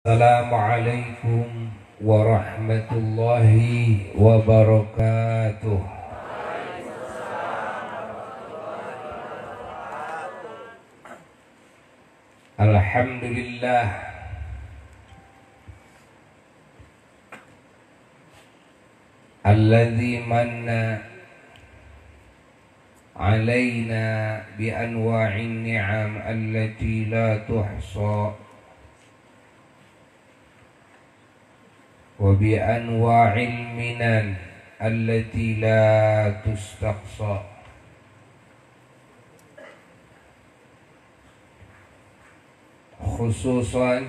Assalamualaikum warahmatullahi wabarakatuh. Alhamdulillah alladzi manna alaina bi anwa'in ni'am allati la tuhsa وبأنواع المنن التي لا تستقصى خصوصا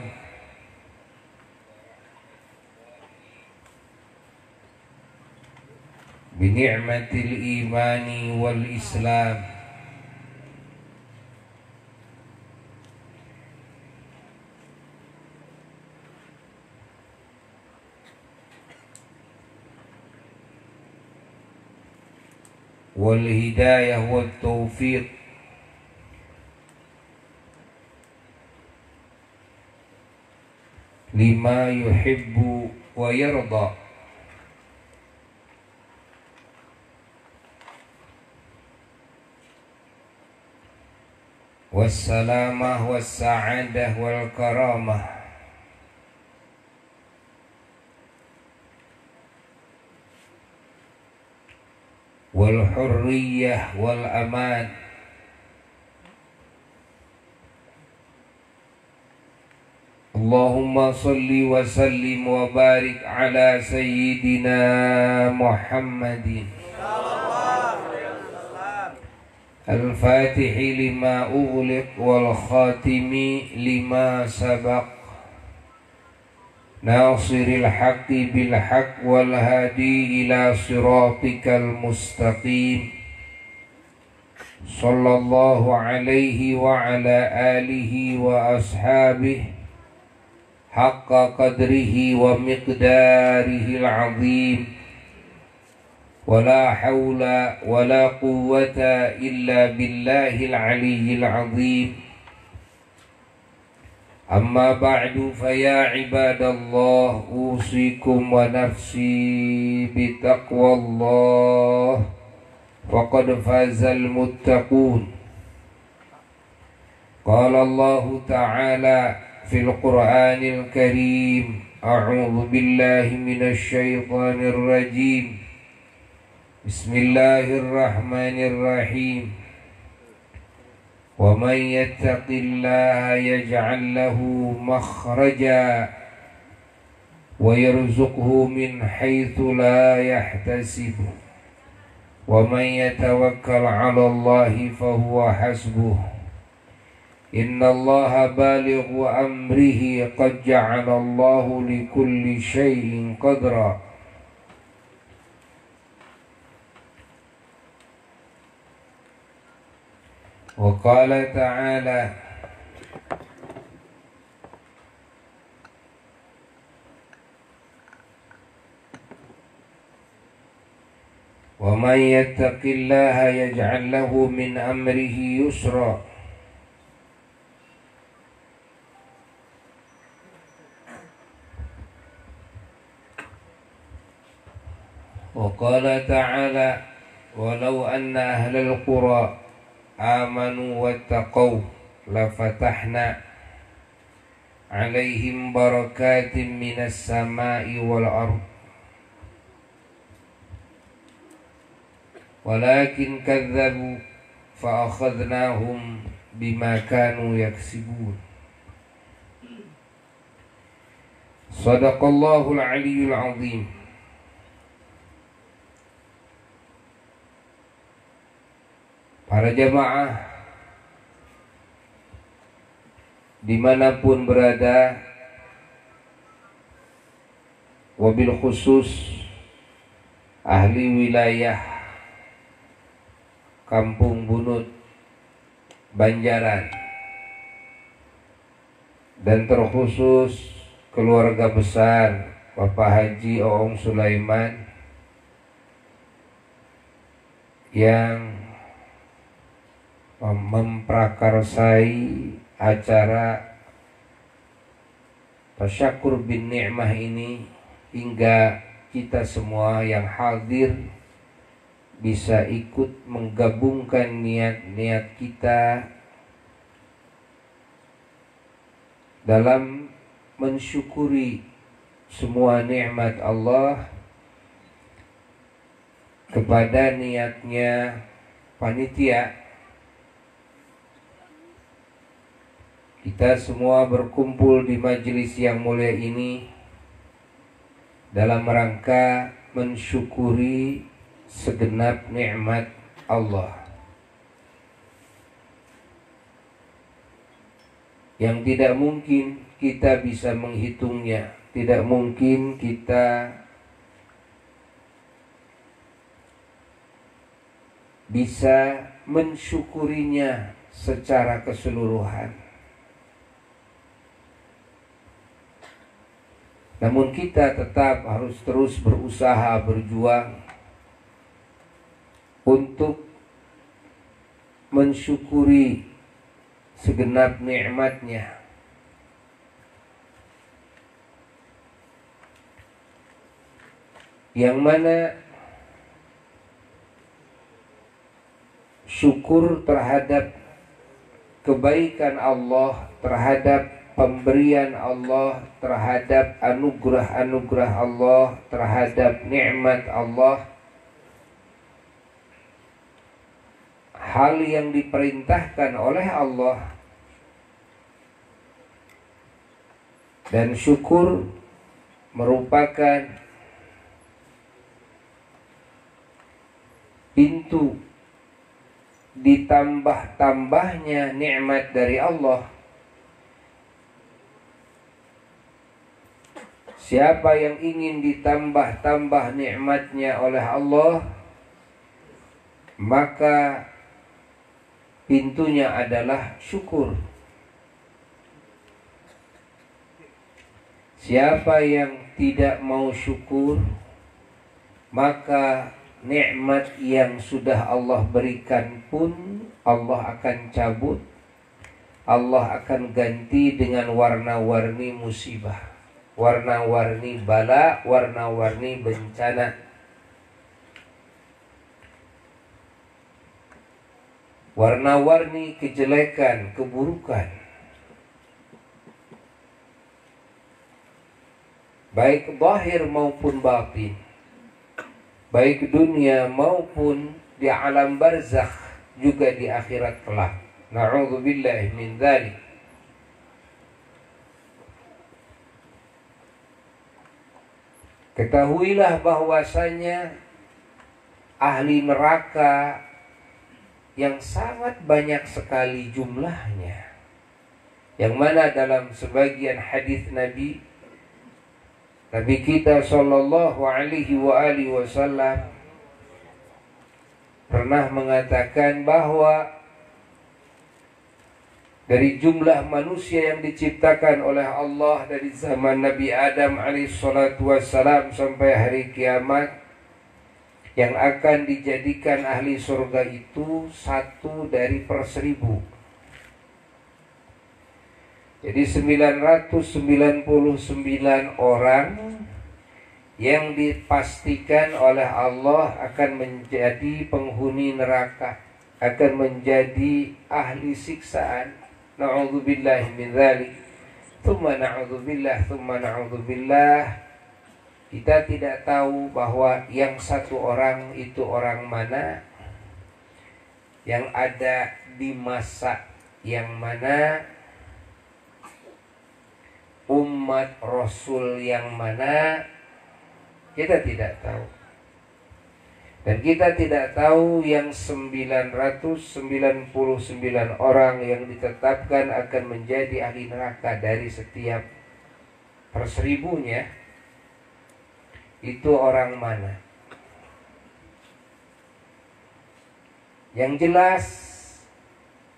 بنعمة الإيمان والإسلام والهداية والتوفيق لما يحب ويرضى والسلامة والسعادة والكرامة والحرية والأمان اللهم صل وسلم وبارك على سيدنا محمد الفاتح لما أغلق والخاتم لما سبق ناصر الحق بالحق والهادي إلى صراطك المستقيم صلى الله عليه وعلى آله وأصحابه حق قدره ومقداره العظيم ولا حول ولا قوة إلا بالله العلي العظيم أما بعد فيا عباد الله أوصيكم ونفسي بتقوى الله فقد فاز المتقون قال الله تعالى في القرآن الكريم أعوذ بالله من الشيطان الرجيم بسم الله الرحمن الرحيم ومن يتق الله يجعل له مخرجا ويرزقه من حيث لا يحتسب ومن يتوكل على الله فهو حسبه إن الله بالغ أمره قد جعل الله لكل شيء قدرا وقال تعالى ومن يتق الله يجعل له من أمره يسرا وقال تعالى ولو أن أهل القرى آمنوا واتقوا لفتحنا عليهم بركات من السماء والأرض ولكن كذبوا فأخذناهم بما كانوا يكسبون صدق الله العلي العظيم. Para jamaah dimanapun berada, wabil khusus ahli wilayah Kampung Bunut Banjaran dan terkhusus keluarga besar Bapak Haji Oong Sulaiman yang memprakarsai acara Tasyakur bin ni'mah ini hingga kita semua yang hadir bisa ikut menggabungkan niat-niat kita dalam mensyukuri semua nikmat Allah kepada niatnya panitia. Kita semua berkumpul di majelis yang mulia ini dalam rangka mensyukuri segenap nikmat Allah yang tidak mungkin kita bisa menghitungnya, tidak mungkin kita bisa mensyukurinya secara keseluruhan. Namun kita tetap harus terus berusaha, berjuang untuk mensyukuri segenap nikmatnya. Yang mana syukur terhadap kebaikan Allah, terhadap pemberian Allah, terhadap anugerah-anugerah Allah, terhadap nikmat Allah, hal yang diperintahkan oleh Allah. Dan syukur merupakan pintu ditambah-tambahnya nikmat dari Allah. Siapa yang ingin ditambah-tambah nikmatnya oleh Allah, maka pintunya adalah syukur. Siapa yang tidak mau syukur, maka nikmat yang sudah Allah berikan pun Allah akan cabut. Allah akan ganti dengan warna-warni musibah, warna-warni bala, warna-warni bencana. Warna-warni kejelekan, keburukan, baik zahir maupun batin, baik dunia maupun di alam barzakh, juga di akhirat kelak. Na'udzubillah min dzalik. Ketahuilah bahwasanya ahli neraka yang sangat banyak sekali jumlahnya, yang mana dalam sebagian hadis Nabi kita sallallahu alaihi wasallam pernah mengatakan bahwa dari jumlah manusia yang diciptakan oleh Allah dari zaman Nabi Adam alaihissalatu wassalam sampai hari kiamat, yang akan dijadikan ahli surga itu 1 dari per 1000. Jadi 999 orang yang dipastikan oleh Allah akan menjadi penghuni neraka, akan menjadi ahli siksaan. Na'udzubillah min dzalik. Tsumma na'udzubillah, tsumma na'udzubillah. Kita tidak tahu bahwa yang satu orang itu orang mana, yang ada di masa yang mana, umat Rasul yang mana, kita tidak tahu. Dan kita tidak tahu yang 999 orang yang ditetapkan akan menjadi ahli neraka dari setiap per 1000-nya itu orang mana. Yang jelas,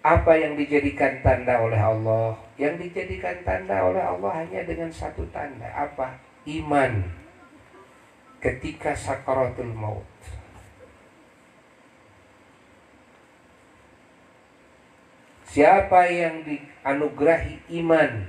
apa yang dijadikan tanda oleh Allah? Yang dijadikan tanda oleh Allah hanya dengan satu tanda. Apa? Iman ketika sakaratul maut. Siapa yang dianugerahi iman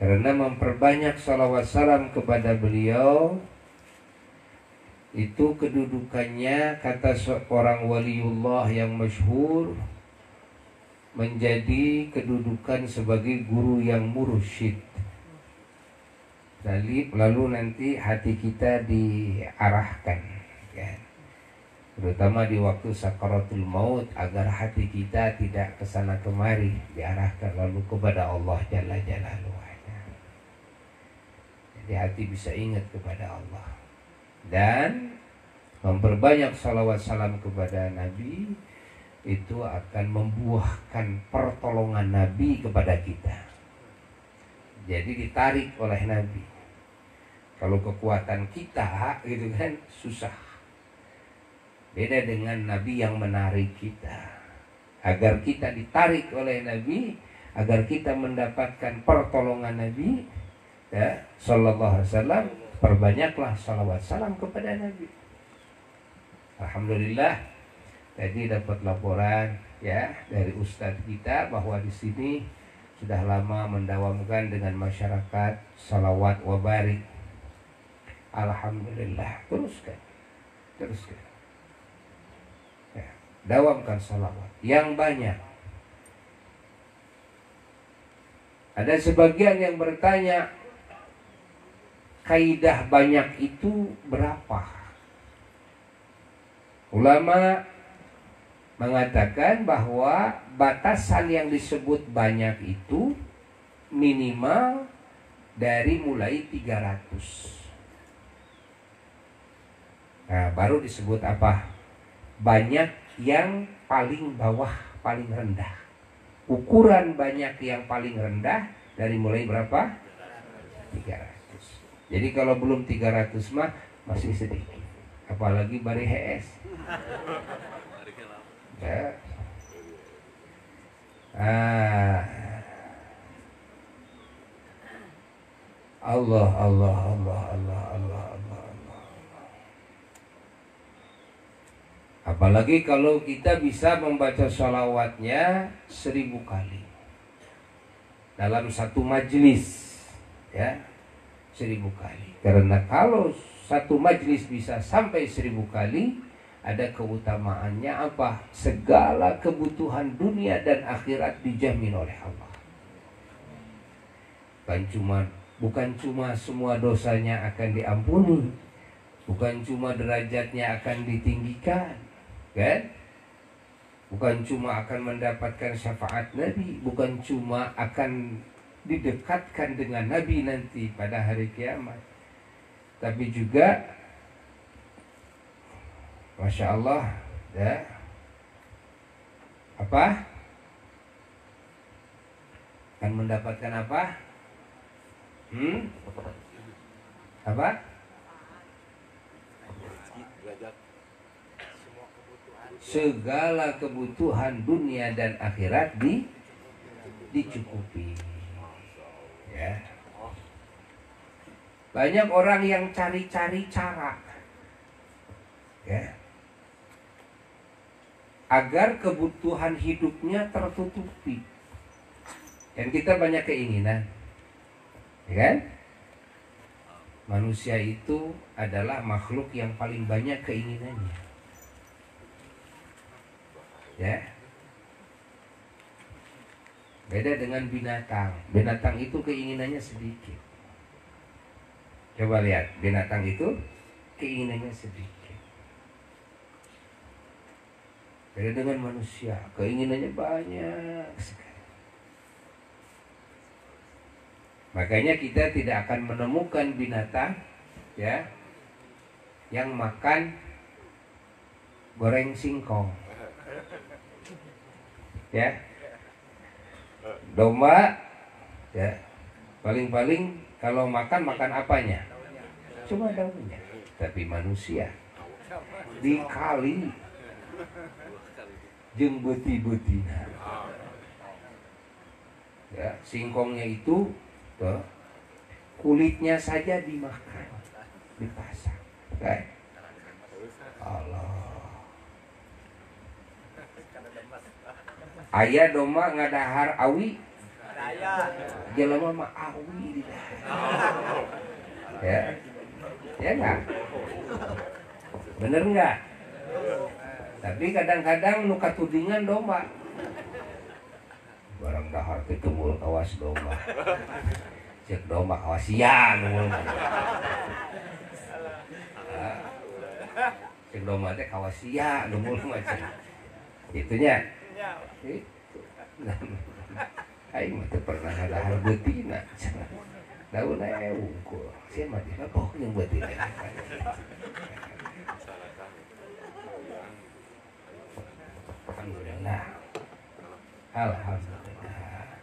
Karena memperbanyak salawat salam kepada beliau itu kedudukannya, kata seorang waliullah yang masyhur, menjadi kedudukan sebagai guru yang mursyid. Lalu nanti hati kita diarahkan, ya, terutama di waktu sakaratul maut, agar hati kita tidak kesana kemari, diarahkan lalu kepada Allah Jalla Jalaluhu. Jadi hati bisa ingat kepada Allah dan memperbanyak salawat salam kepada Nabi, itu akan membuahkan pertolongan Nabi kepada kita. Jadi ditarik oleh Nabi. Kalau kekuatan kita gitu kan susah. Beda dengan Nabi yang menarik kita. Agar kita ditarik oleh Nabi, agar kita mendapatkan pertolongan Nabi, ya, sallallahu alaihi wasallam, perbanyaklah salawat salam kepada Nabi. Alhamdulillah, tadi dapat laporan ya dari ustadz kita bahwa di sini sudah lama mendawamkan dengan masyarakat salawat wa barik. Alhamdulillah, teruskan. Ya, dawamkan salawat yang banyak. Ada sebagian yang bertanya, kaidah banyak itu berapa? Ulama mengatakan bahwa batasan yang disebut banyak itu minimal dari mulai 300. Nah, baru disebut apa? Banyak yang paling bawah, paling rendah. Ukuran banyak yang paling rendah dari mulai berapa? 300. Jadi kalau belum 300 mah masih sedikit. Apalagi bari HS. Ya. Allah. Apalagi kalau kita bisa membaca sholawatnya 1000 kali dalam satu majelis, ya, 1000 kali. Karena kalau satu majelis bisa sampai 1000 kali, ada keutamaannya apa? Segala kebutuhan dunia dan akhirat dijamin oleh Allah. Bukan cuma semua dosanya akan diampuni, bukan cuma derajatnya akan ditinggikan, kan? Bukan cuma akan mendapatkan syafaat Nabi, bukan cuma akan didekatkan dengan Nabi nanti pada hari kiamat, tapi juga Masya Allah, ya, apa? Akan mendapatkan apa? Apa? Segala kebutuhan dunia dan akhirat dicukupi. Ya. Banyak orang yang cari-cari cara, ya, agar kebutuhan hidupnya tertutupi. Dan kita banyak keinginan, ya kan? Manusia itu adalah makhluk yang paling banyak keinginannya, ya. Beda dengan binatang. Binatang itu keinginannya sedikit. Coba lihat, binatang itu keinginannya sedikit. Beda dengan manusia, keinginannya banyak sekali. Makanya kita tidak akan menemukan binatang, ya, yang makan goreng singkong, ya. Domba, ya, paling-paling kalau makan apanya? Cuma daunnya. Tapi manusia dikali jeung beuti-beutina. Ya, singkongnya itu tuh, kulitnya saja dimakan, dipasang, kan? Allah. Aya domba ngadahar awi, Jelema mah awi ya. Ya enggak? Bener enggak? Tapi kadang-kadang nu katudingan domba. Barang dahar teh kemul kawas domba. Cek domba kawas siang. Cek domba teh kawas siang kemul macam. Itunya. Itu. Aing mah teu pernah ngadahar beutina. Daun eungkul. Sia mah teh pokok yang beutina. Alhamdulillah. Alhamdulillah.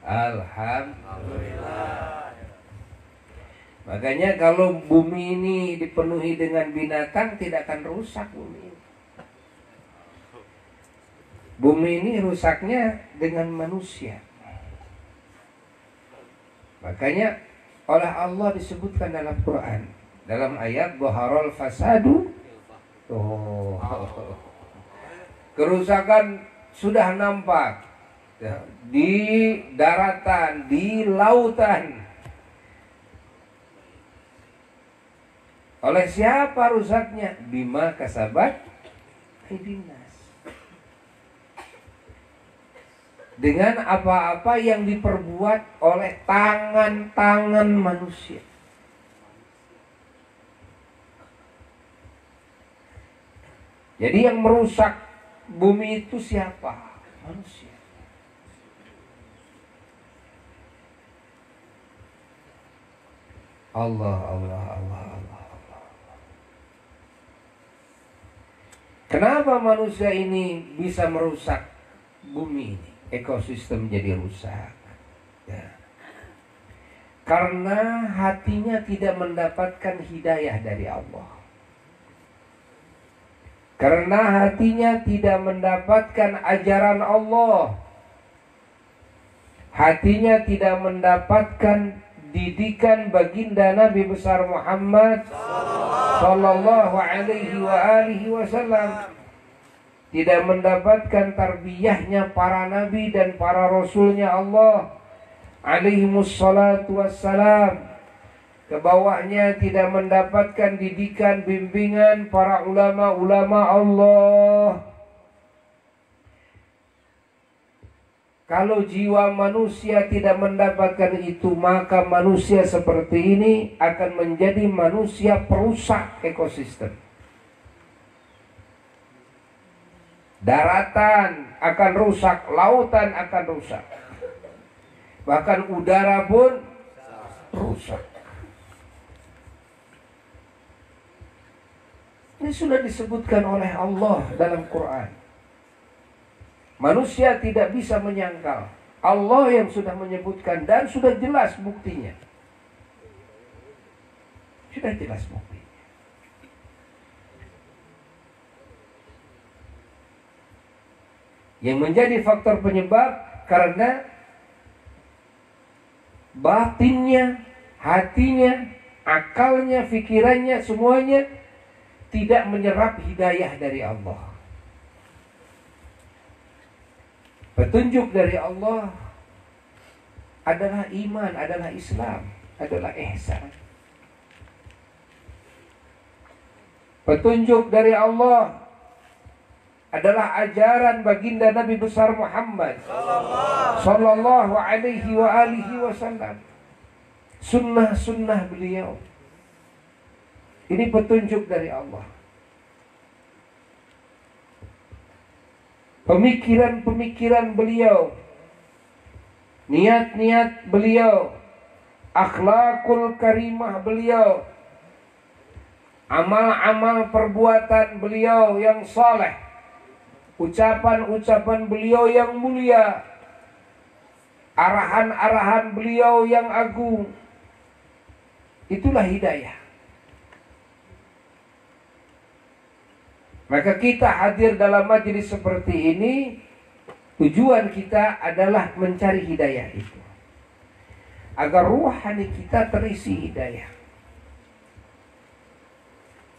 Alhamdulillah. Makanya kalau bumi ini dipenuhi dengan binatang tidak akan rusak bumi ini. Bumi ini rusaknya dengan manusia. Makanya oleh Allah disebutkan dalam Quran, dalam ayat Dhaharul fasadu. Kerusakan sudah nampak ya, di daratan, di lautan. Oleh siapa rusaknya? Bima kasabat aydinnas. Dengan apa-apa yang diperbuat oleh tangan-tangan manusia. Jadi yang merusak bumi itu siapa? Manusia. Allah. Kenapa manusia ini bisa merusak bumi ini? Ekosistem jadi rusak ya. Karena hatinya tidak mendapatkan hidayah dari Allah. Karena hatinya tidak mendapatkan ajaran Allah. Hatinya tidak mendapatkan didikan baginda Nabi besar Muhammad sallallahu alaihi wasallam. Tidak mendapatkan tarbiyahnya para nabi dan para rasulnya Allah alaihimussalatu wassalam. Kebawahnya tidak mendapatkan didikan bimbingan para ulama-ulama Allah. Kalau jiwa manusia tidak mendapatkan itu, maka manusia seperti ini akan menjadi manusia perusak ekosistem. Daratan akan rusak, lautan akan rusak. Bahkan udara pun rusak. Ini sudah disebutkan oleh Allah dalam Quran. Manusia tidak bisa menyangkal. Allah yang sudah menyebutkan dan sudah jelas buktinya. Sudah jelas buktinya. Yang menjadi faktor penyebab karena batinnya, hatinya, akalnya, pikirannya, semuanya tidak menyerap hidayah dari Allah. Petunjuk dari Allah adalah iman, adalah Islam, adalah ihsan. Petunjuk dari Allah adalah ajaran baginda Nabi besar Muhammad sallallahu alaihi wasallam. Sunnah-sunnah beliau. Ini petunjuk dari Allah. Pemikiran-pemikiran beliau, niat-niat beliau, akhlakul karimah beliau, amal-amal perbuatan beliau yang saleh, ucapan-ucapan beliau yang mulia, arahan-arahan beliau yang agung. Itulah hidayah. Maka kita hadir dalam majelis seperti ini, tujuan kita adalah mencari hidayah itu, agar ruhani kita terisi hidayah.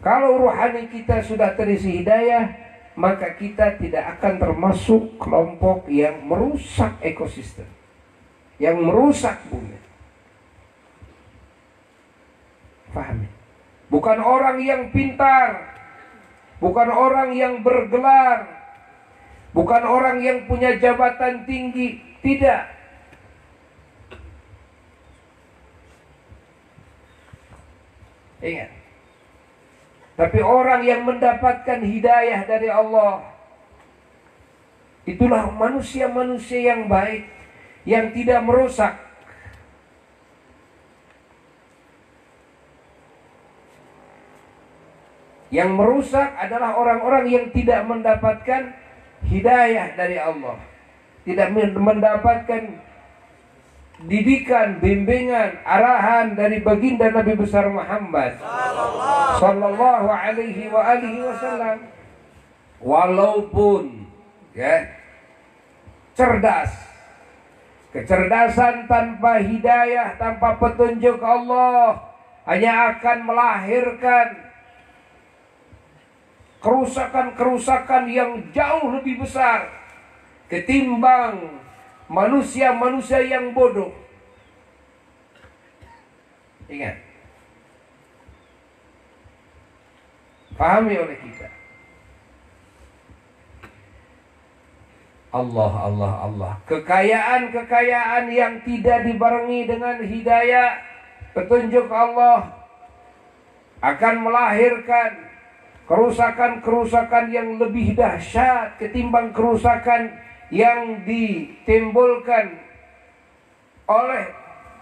Kalau ruhani kita sudah terisi hidayah, maka kita tidak akan termasuk kelompok yang merusak ekosistem. yang merusak bumi. Pahami? Bukan orang yang pintar, bukan orang yang bergelar, bukan orang yang punya jabatan tinggi, tidak. Ingat. Tapi orang yang mendapatkan hidayah dari Allah, itulah manusia-manusia yang baik, yang tidak merusak. Yang merusak adalah orang-orang yang tidak mendapatkan hidayah dari Allah, tidak mendapatkan didikan, bimbingan, arahan dari baginda Nabi besar Muhammad sallallahu alaihi wasallam. Walaupun cerdas, kecerdasan tanpa hidayah, tanpa petunjuk Allah hanya akan melahirkan kerusakan-kerusakan yang jauh lebih besar ketimbang manusia-manusia yang bodoh. Ingat, pahami oleh kita. Allah. Kekayaan yang tidak dibarengi dengan hidayah, petunjuk Allah, akan melahirkan kerusakan-kerusakan yang lebih dahsyat ketimbang kerusakan yang ditimbulkan oleh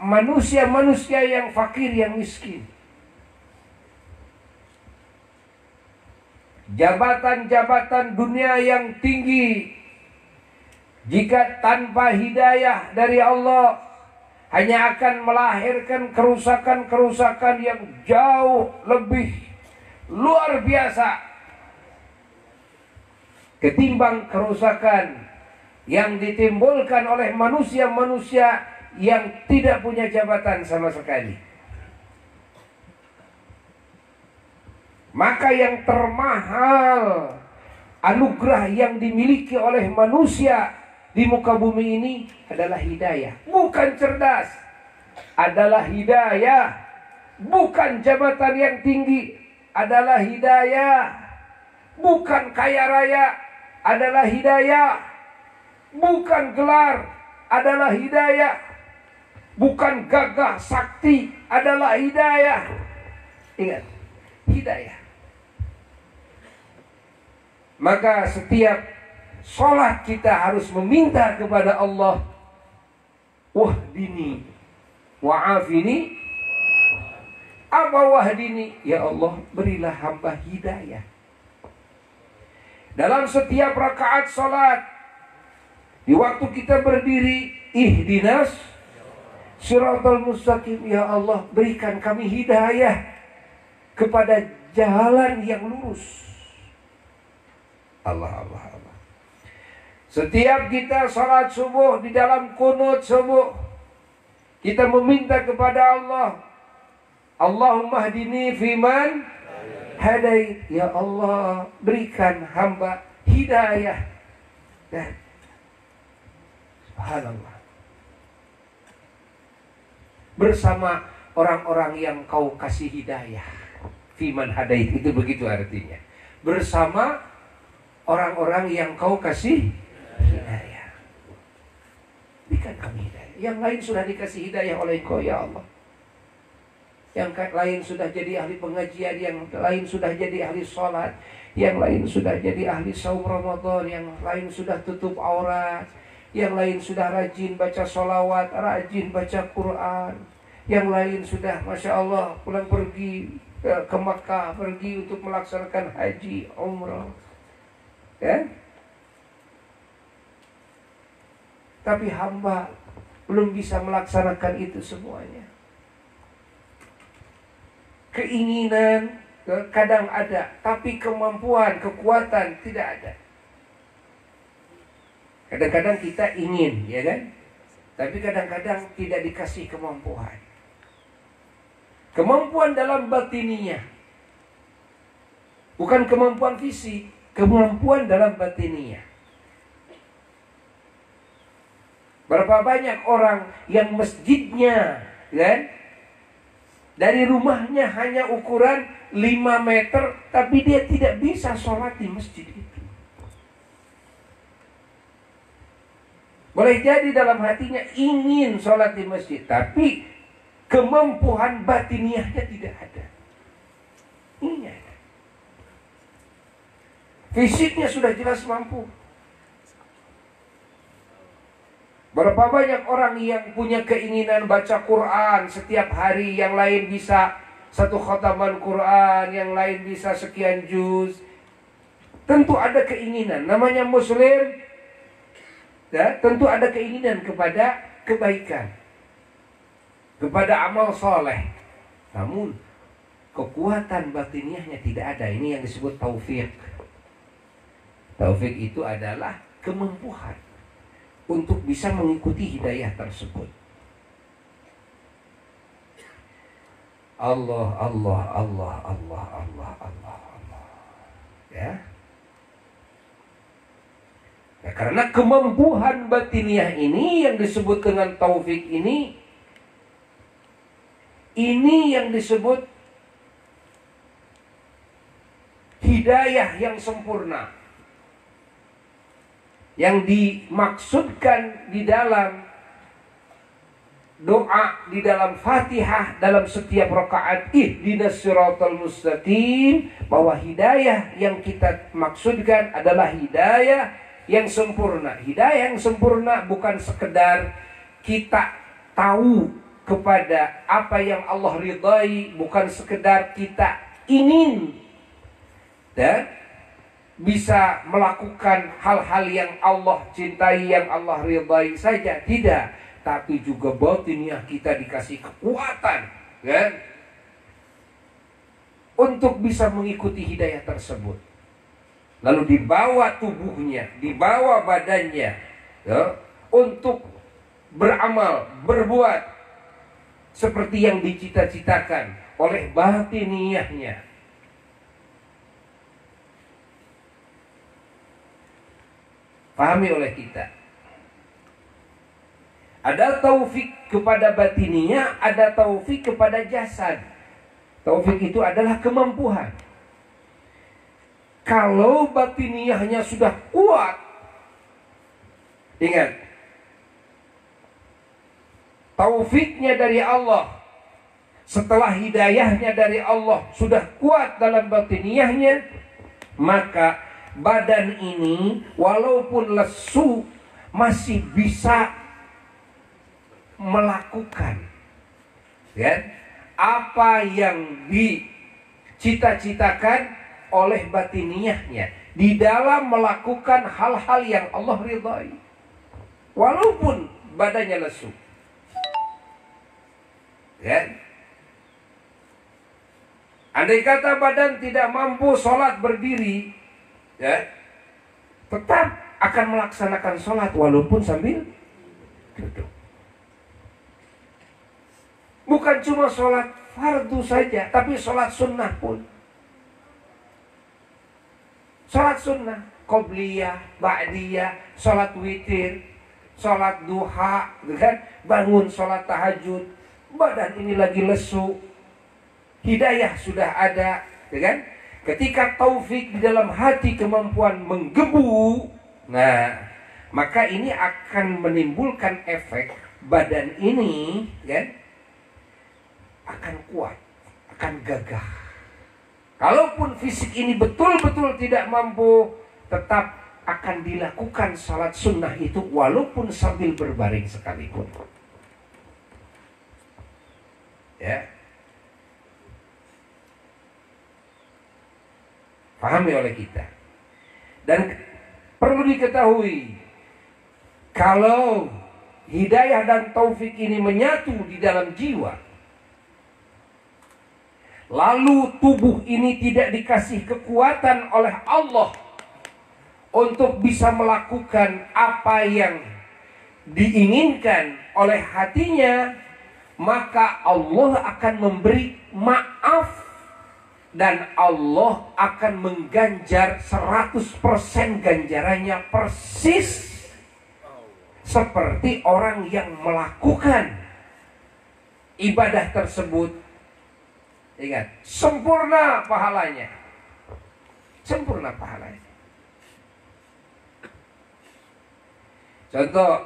manusia-manusia yang fakir, yang miskin. Jabatan-jabatan dunia yang tinggi, jika tanpa hidayah dari Allah, hanya akan melahirkan kerusakan-kerusakan yang jauh lebih luar biasa ketimbang kerusakan yang ditimbulkan oleh manusia-manusia yang tidak punya jabatan sama sekali. Maka yang termahal anugerah yang dimiliki oleh manusia di muka bumi ini adalah hidayah. Bukan cerdas, adalah hidayah. Bukan jabatan yang tinggi, adalah hidayah. Bukan kaya raya, adalah hidayah. Bukan gelar, adalah hidayah. Bukan gagah sakti, adalah hidayah. Ingat, hidayah. Maka setiap sholat kita harus meminta kepada Allah, wahdini wa'afini. Apa wahdini? Ya Allah, berilah hamba hidayah. Dalam setiap rakaat sholat, di waktu kita berdiri, ihdinas siratal mustaqim. Ya Allah, berikan kami hidayah kepada jalan yang lurus. Allah. Setiap kita salat subuh, di dalam kunut subuh, kita meminta kepada Allah, Allahumma hdini fiman hadait. Ya Allah, berikan hamba hidayah. Subhanallah. Bersama orang-orang yang kau kasih hidayah. Fiman hadait, itu begitu artinya. Bersama orang-orang yang kau kasih hidayah. Berikan kami hidayah. Yang lain sudah dikasih hidayah oleh Engkau, ya Allah. Yang lain sudah jadi ahli pengajian, yang lain sudah jadi ahli sholat, yang lain sudah jadi ahli saum Ramadan, yang lain sudah tutup aurat, yang lain sudah rajin baca sholawat, rajin baca Quran, yang lain sudah Masya Allah pulang pergi ke Makkah, pergi untuk melaksanakan haji, umrah, ya. Tapi hamba belum bisa melaksanakan itu semuanya. Keinginan kadang ada, tapi kemampuan, kekuatan tidak ada. Kadang-kadang kita ingin, ya kan? Tapi kadang-kadang tidak dikasih kemampuan. Kemampuan dalam batiniah, bukan kemampuan fisik, kemampuan dalam batiniah. Berapa banyak orang yang masjidnya, kan, dari rumahnya hanya ukuran 5 meter, tapi dia tidak bisa sholat di masjid itu. Boleh jadi dalam hatinya ingin sholat di masjid, tapi kemampuan batiniahnya tidak ada. Ini ada. Fisiknya sudah jelas mampu. Berapa banyak orang yang punya keinginan baca Quran setiap hari, yang lain bisa 1 khataman Quran, yang lain bisa sekian juz. Tentu ada keinginan, namanya muslim, ya, tentu ada keinginan kepada kebaikan, kepada amal soleh. Namun kekuatan batiniahnya tidak ada. Ini yang disebut taufik. Taufik itu adalah kemampuan untuk bisa mengikuti hidayah tersebut. Allah, Allah, Allah, Allah, Allah, Allah, Allah. Ya. Nah, karena kemampuan batiniah ini yang disebut dengan taufik ini yang disebut hidayah yang sempurna. Yang dimaksudkan di dalam doa, di dalam Fatihah, dalam setiap rakaat, ihdinas siratal mustaqim, bahwa hidayah yang kita maksudkan adalah hidayah yang sempurna. Hidayah yang sempurna bukan sekedar kita tahu kepada apa yang Allah ridai, bukan sekedar kita ingin dan bisa melakukan hal-hal yang Allah cintai, yang Allah ridai saja, tidak. Tapi juga batiniah kita dikasih kekuatan, kan, untuk bisa mengikuti hidayah tersebut. Lalu dibawa tubuhnya, dibawa badannya, ya, untuk beramal, berbuat seperti yang dicita-citakan oleh batiniahnya. Pahami oleh kita. Ada taufik kepada batininya, ada taufik kepada jasad. Taufik itu adalah kemampuan. Kalau batiniahnya sudah kuat, ingat, taufiknya dari Allah, setelah hidayahnya dari Allah sudah kuat dalam batiniahnya, maka badan ini walaupun lesu masih bisa melakukan, ya, apa yang dicita-citakan oleh batiniahnya di dalam melakukan hal-hal yang Allah ridhai, walaupun badannya lesu, ya. Andai kata badan tidak mampu sholat berdiri, ya, tetap akan melaksanakan sholat walaupun sambil duduk. Bukan cuma sholat fardu saja, tapi sholat sunnah pun. Sholat sunnah, qobliyah, ba'diyah, sholat witir, sholat duha, kan? Bangun sholat tahajud, badan ini lagi lesu, hidayah sudah ada, kan? Ketika taufik di dalam hati, kemampuan menggebu, nah, maka ini akan menimbulkan efek badan ini, kan, akan kuat, akan gagah. Kalaupun fisik ini betul-betul tidak mampu, tetap akan dilakukan salat sunnah itu walaupun sambil berbaring sekalipun. Ya. Pahami oleh kita. Dan perlu diketahui, kalau hidayah dan taufik ini menyatu di dalam jiwa, lalu tubuh ini tidak dikasih kekuatan oleh Allah untuk bisa melakukan apa yang diinginkan oleh hatinya, maka Allah akan memberi maaf dan Allah akan mengganjar 100% ganjarannya persis seperti orang yang melakukan ibadah tersebut. Ingat, sempurna pahalanya. Sempurna pahalanya. Contoh,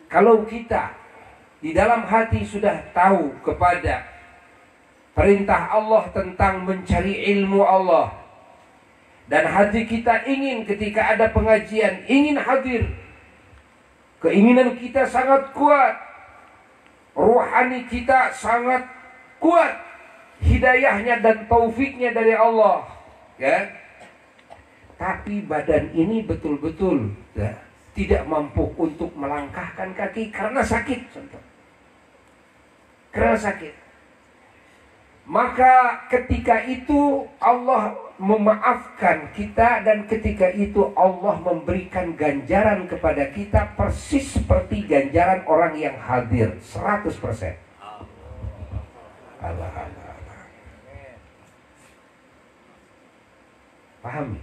kalau kita di dalam hati sudah tahu kepada perintah Allah tentang mencari ilmu Allah, dan hati kita ingin ketika ada pengajian, ingin hadir, keinginan kita sangat kuat, rohani kita sangat kuat, hidayahnya dan taufiknya dari Allah, ya. Tapi badan ini betul-betul tidak mampu untuk melangkahkan kaki karena sakit, contoh. Karena sakit. Maka ketika itu Allah memaafkan kita, dan ketika itu Allah memberikan ganjaran kepada kita persis seperti ganjaran orang yang hadir 100%. Allah. Pahami?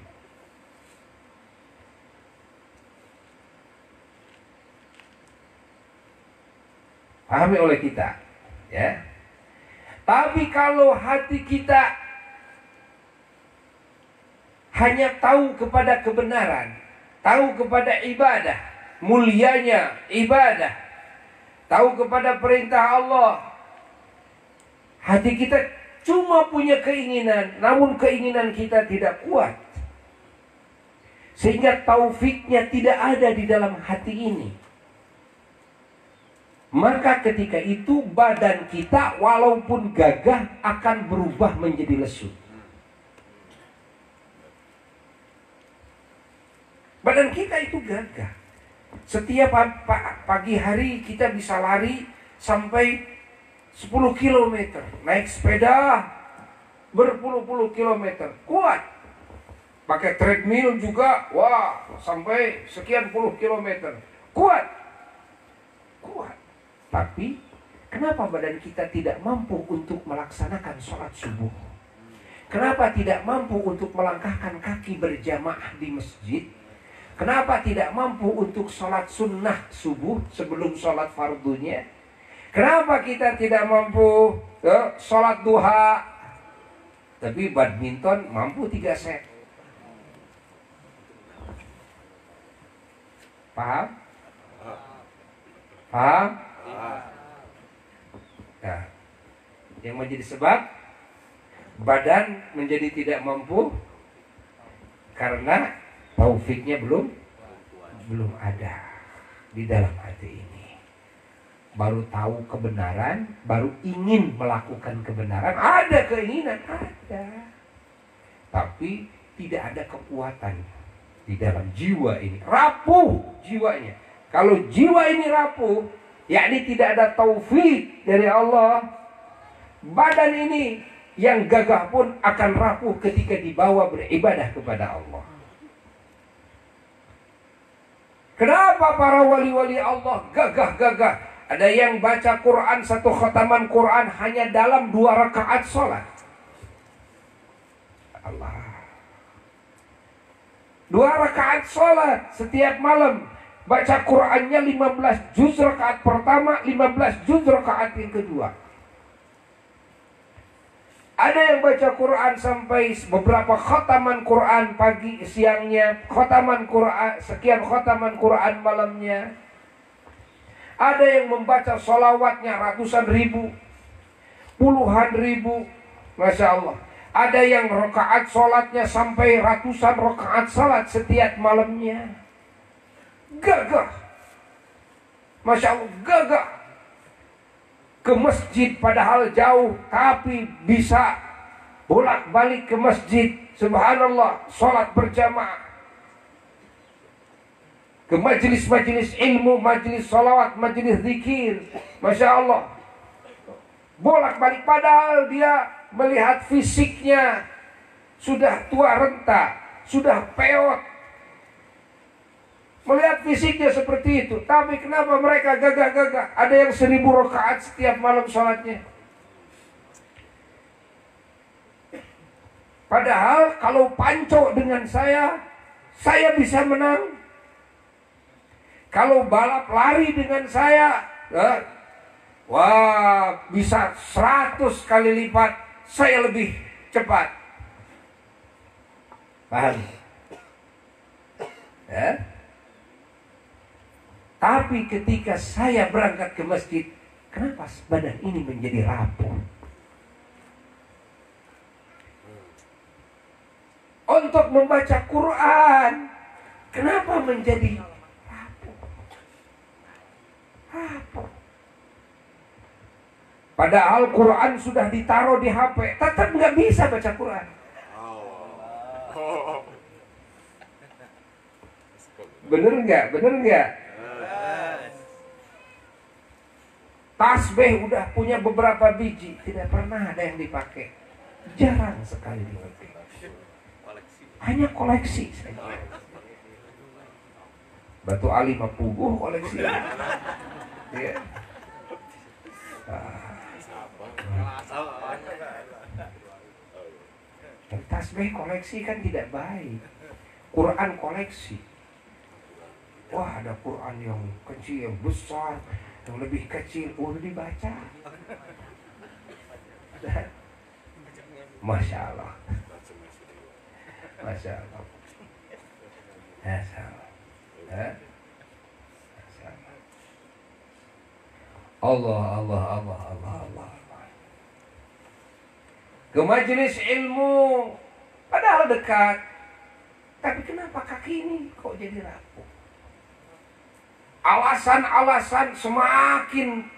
Pahami oleh kita, ya. Tapi kalau hati kita hanya tahu kepada kebenaran, tahu kepada ibadah, mulianya ibadah, tahu kepada perintah Allah, hati kita cuma punya keinginan, namun keinginan kita tidak kuat, sehingga taufiknya tidak ada di dalam hati ini. Maka ketika itu badan kita walaupun gagah akan berubah menjadi lesu. Badan kita itu gagah. Setiap pagi hari kita bisa lari sampai 10 km. Naik sepeda berpuluh-puluh kilometer. Kuat. Pakai treadmill juga, wah, sampai sekian puluh kilometer. Kuat. Kuat. Tapi kenapa badan kita tidak mampu untuk melaksanakan sholat subuh? Kenapa tidak mampu untuk melangkahkan kaki berjamaah di masjid? Kenapa tidak mampu untuk sholat sunnah subuh sebelum sholat fardunya? Kenapa kita tidak mampu sholat duha? Tapi badminton mampu 3 set. Paham? Paham? Nah, yang menjadi sebab badan menjadi tidak mampu karena taufiknya belum ada di dalam hati ini. Baru tahu kebenaran, baru ingin melakukan kebenaran, ada keinginan, ada, tapi tidak ada kekuatan di dalam jiwa ini, rapuh jiwanya. Kalau jiwa ini rapuh, yakni tidak ada taufik dari Allah, badan ini yang gagah pun akan rapuh ketika dibawa beribadah kepada Allah. Kenapa para wali-wali Allah gagah-gagah? Ada yang baca Quran, 1 khataman Quran hanya dalam 2 rakaat sholat. Allah. 2 rakaat sholat setiap malam. Baca Qurannya 15 juz rakaat pertama, 15 juz rakaat yang kedua. Ada yang baca Quran sampai beberapa khataman Quran pagi siangnya, khataman Quran, sekian khataman Quran malamnya. Ada yang membaca sholawatnya ratusan ribu, puluhan ribu, Masya Allah. Ada yang rakaat sholatnya sampai ratusan rakaat sholat setiap malamnya. Gagah, Masya Allah, gagah. Ke masjid padahal jauh, tapi bisa bolak-balik ke masjid. Subhanallah, sholat berjamaah. Ke majelis-majelis ilmu, majelis sholawat, majelis zikir, Masya Allah. Bolak-balik padahal dia melihat fisiknya sudah tua renta, sudah peot. Melihat fisiknya seperti itu, tapi kenapa mereka gagah-gagah? Ada yang 1000 rakaat setiap malam sholatnya. Padahal kalau panco dengan saya bisa menang. Kalau balap lari dengan saya, wah, bisa 100 kali lipat saya lebih cepat. Paham? Ya? Tapi ketika saya berangkat ke masjid, kenapa badan ini menjadi rapuh? Untuk membaca Quran, kenapa menjadi rapuh? Rapuh. Padahal Quran sudah ditaruh di HP, tetap nggak bisa baca Quran. Bener nggak? Bener nggak? Tasbih udah punya beberapa biji, tidak pernah ada yang dipakai. Jarang sekali dipakai. Hanya koleksi saja. Batu Ali Mapuguh koleksi. Ya. Tasbih koleksi kan tidak baik. Quran koleksi. Wah, ada Quran yang kecil, yang besar, yang lebih kecil, udah dibaca. Masya Allah. Masya Allah. Masya Allah. Masya Allah. Allah, Allah, Allah, Allah, Allah. Ke majelis ilmu, padahal dekat. Tapi kenapa kaki ini kok jadi rapuh? Alasan-alasan semakin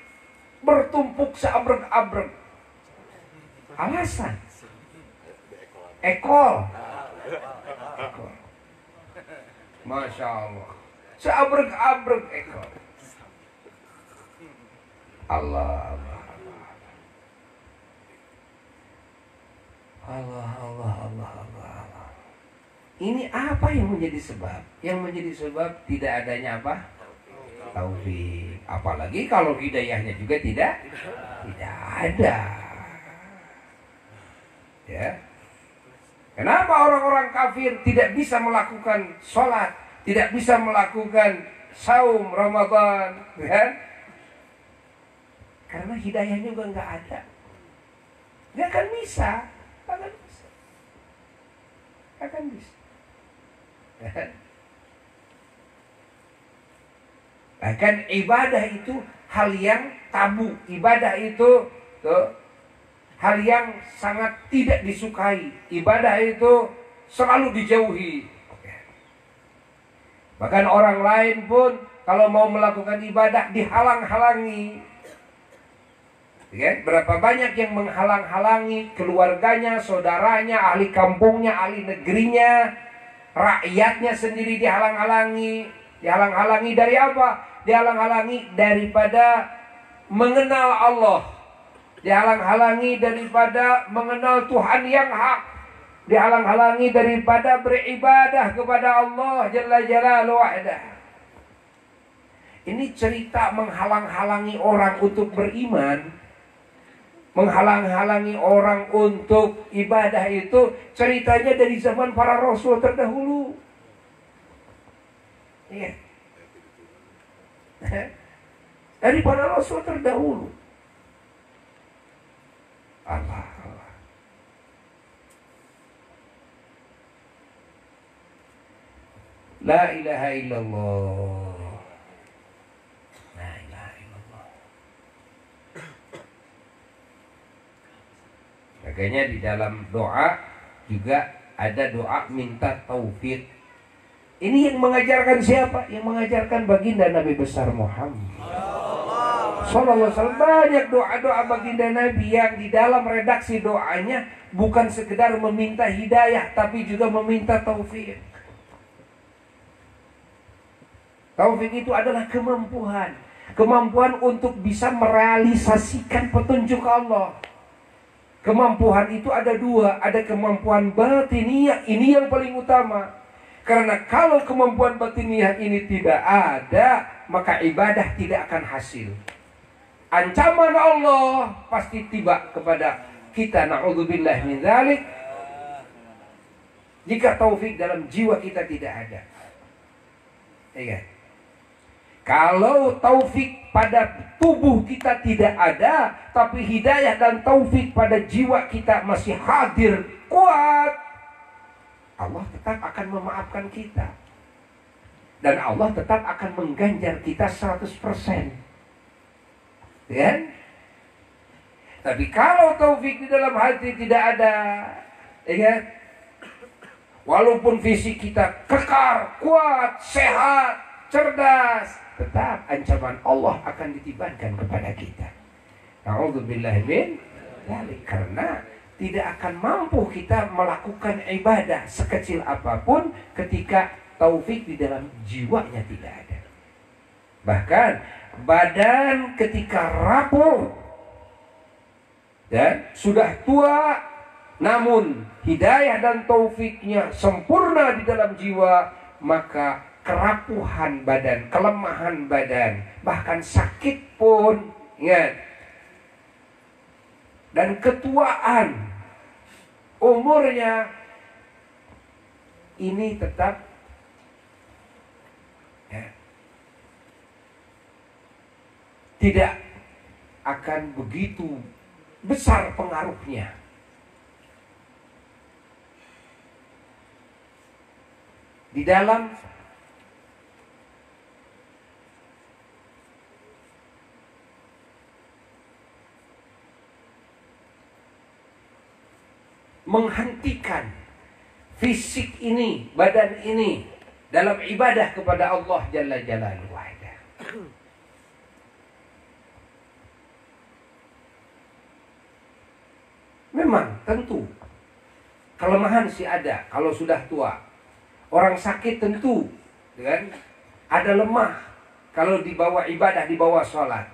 bertumpuk seabrek-abrek. Alasan. Ekol. Masya Allah. Seabrek-abrek ekol. Allah, Allah, Allah, Allah, Allah, Allah, Allah. Ini apa yang menjadi sebab? Yang menjadi sebab tidak adanya apa? Taufik. Apalagi kalau hidayahnya juga tidak ada. Ya. Kenapa orang-orang kafir tidak bisa melakukan sholat, tidak bisa melakukan saum Ramadan, ya? Karena hidayahnya juga nggak ada. Nggak akan bisa. Akan bisa. Bahkan ibadah itu hal yang tabu. Ibadah itu hal yang sangat tidak disukai. Ibadah itu selalu dijauhi. Bahkan orang lain pun kalau mau melakukan ibadah dihalang-halangi. Ya, berapa banyak yang menghalang-halangi keluarganya, saudaranya, ahli kampungnya, ahli negerinya, rakyatnya sendiri dihalang-halangi. Dihalang-halangi dari apa? Dihalang-halangi daripada mengenal Allah. Dihalang-halangi daripada mengenal Tuhan yang hak. Dihalang-halangi daripada beribadah kepada Allah Jalla Jalaluhu wahdah. Ini cerita menghalang-halangi orang untuk beriman, menghalang-halangi orang untuk ibadah itu ceritanya dari zaman para rasul terdahulu. Iya. Dari para rasul terdahulu. Allah, Allah. La ilaha illallah. La ilaha illallah. Makanya di dalam doa juga ada doa minta taufik. Ini yang mengajarkan siapa? Yang mengajarkan baginda Nabi besar Muhammad Sallallahu alaihi wasallam. Banyak doa-doa baginda Nabi yang di dalam redaksi doanya bukan sekedar meminta hidayah, tapi juga meminta taufik. Taufik itu adalah kemampuan. Kemampuan untuk bisa merealisasikan petunjuk Allah. Kemampuan itu ada dua. Ada kemampuan batiniah. Ini yang paling utama. Karena kalau kemampuan batiniah ini tidak ada, maka ibadah tidak akan hasil. Ancaman Allah pasti tiba kepada kita. Na'udzubillah min dzalik. Jika taufik dalam jiwa kita tidak ada. Iya. Kalau taufik pada tubuh kita tidak ada, tapi hidayah dan taufik pada jiwa kita masih hadir kuat, Allah tetap akan memaafkan kita. Dan Allah tetap akan mengganjar kita 100%. Ya? Tapi kalau taufik di dalam hati tidak ada, ya, walaupun fisik kita kekar, kuat, sehat, cerdas, tetap ancaman Allah akan ditibankan kepada kita. Na'udzubillah min dzalik. Karena tidak akan mampu kita melakukan ibadah sekecil apapun ketika taufik di dalam jiwanya tidak ada. Bahkan badan ketika rapuh dan sudah tua, namun hidayah dan taufiknya sempurna di dalam jiwa, maka kerapuhan badan, kelemahan badan, bahkan sakit pun, ingat, dan ketuaan umurnya ini tetap, ya, tidak akan begitu besar pengaruhnya. Di dalam menghentikan fisik ini, badan ini dalam ibadah kepada Allah Jalla Jalaluhu. Memang tentu kelemahan sih ada kalau sudah tua. Orang sakit tentu kan ada lemah kalau dibawa ibadah, dibawa sholat.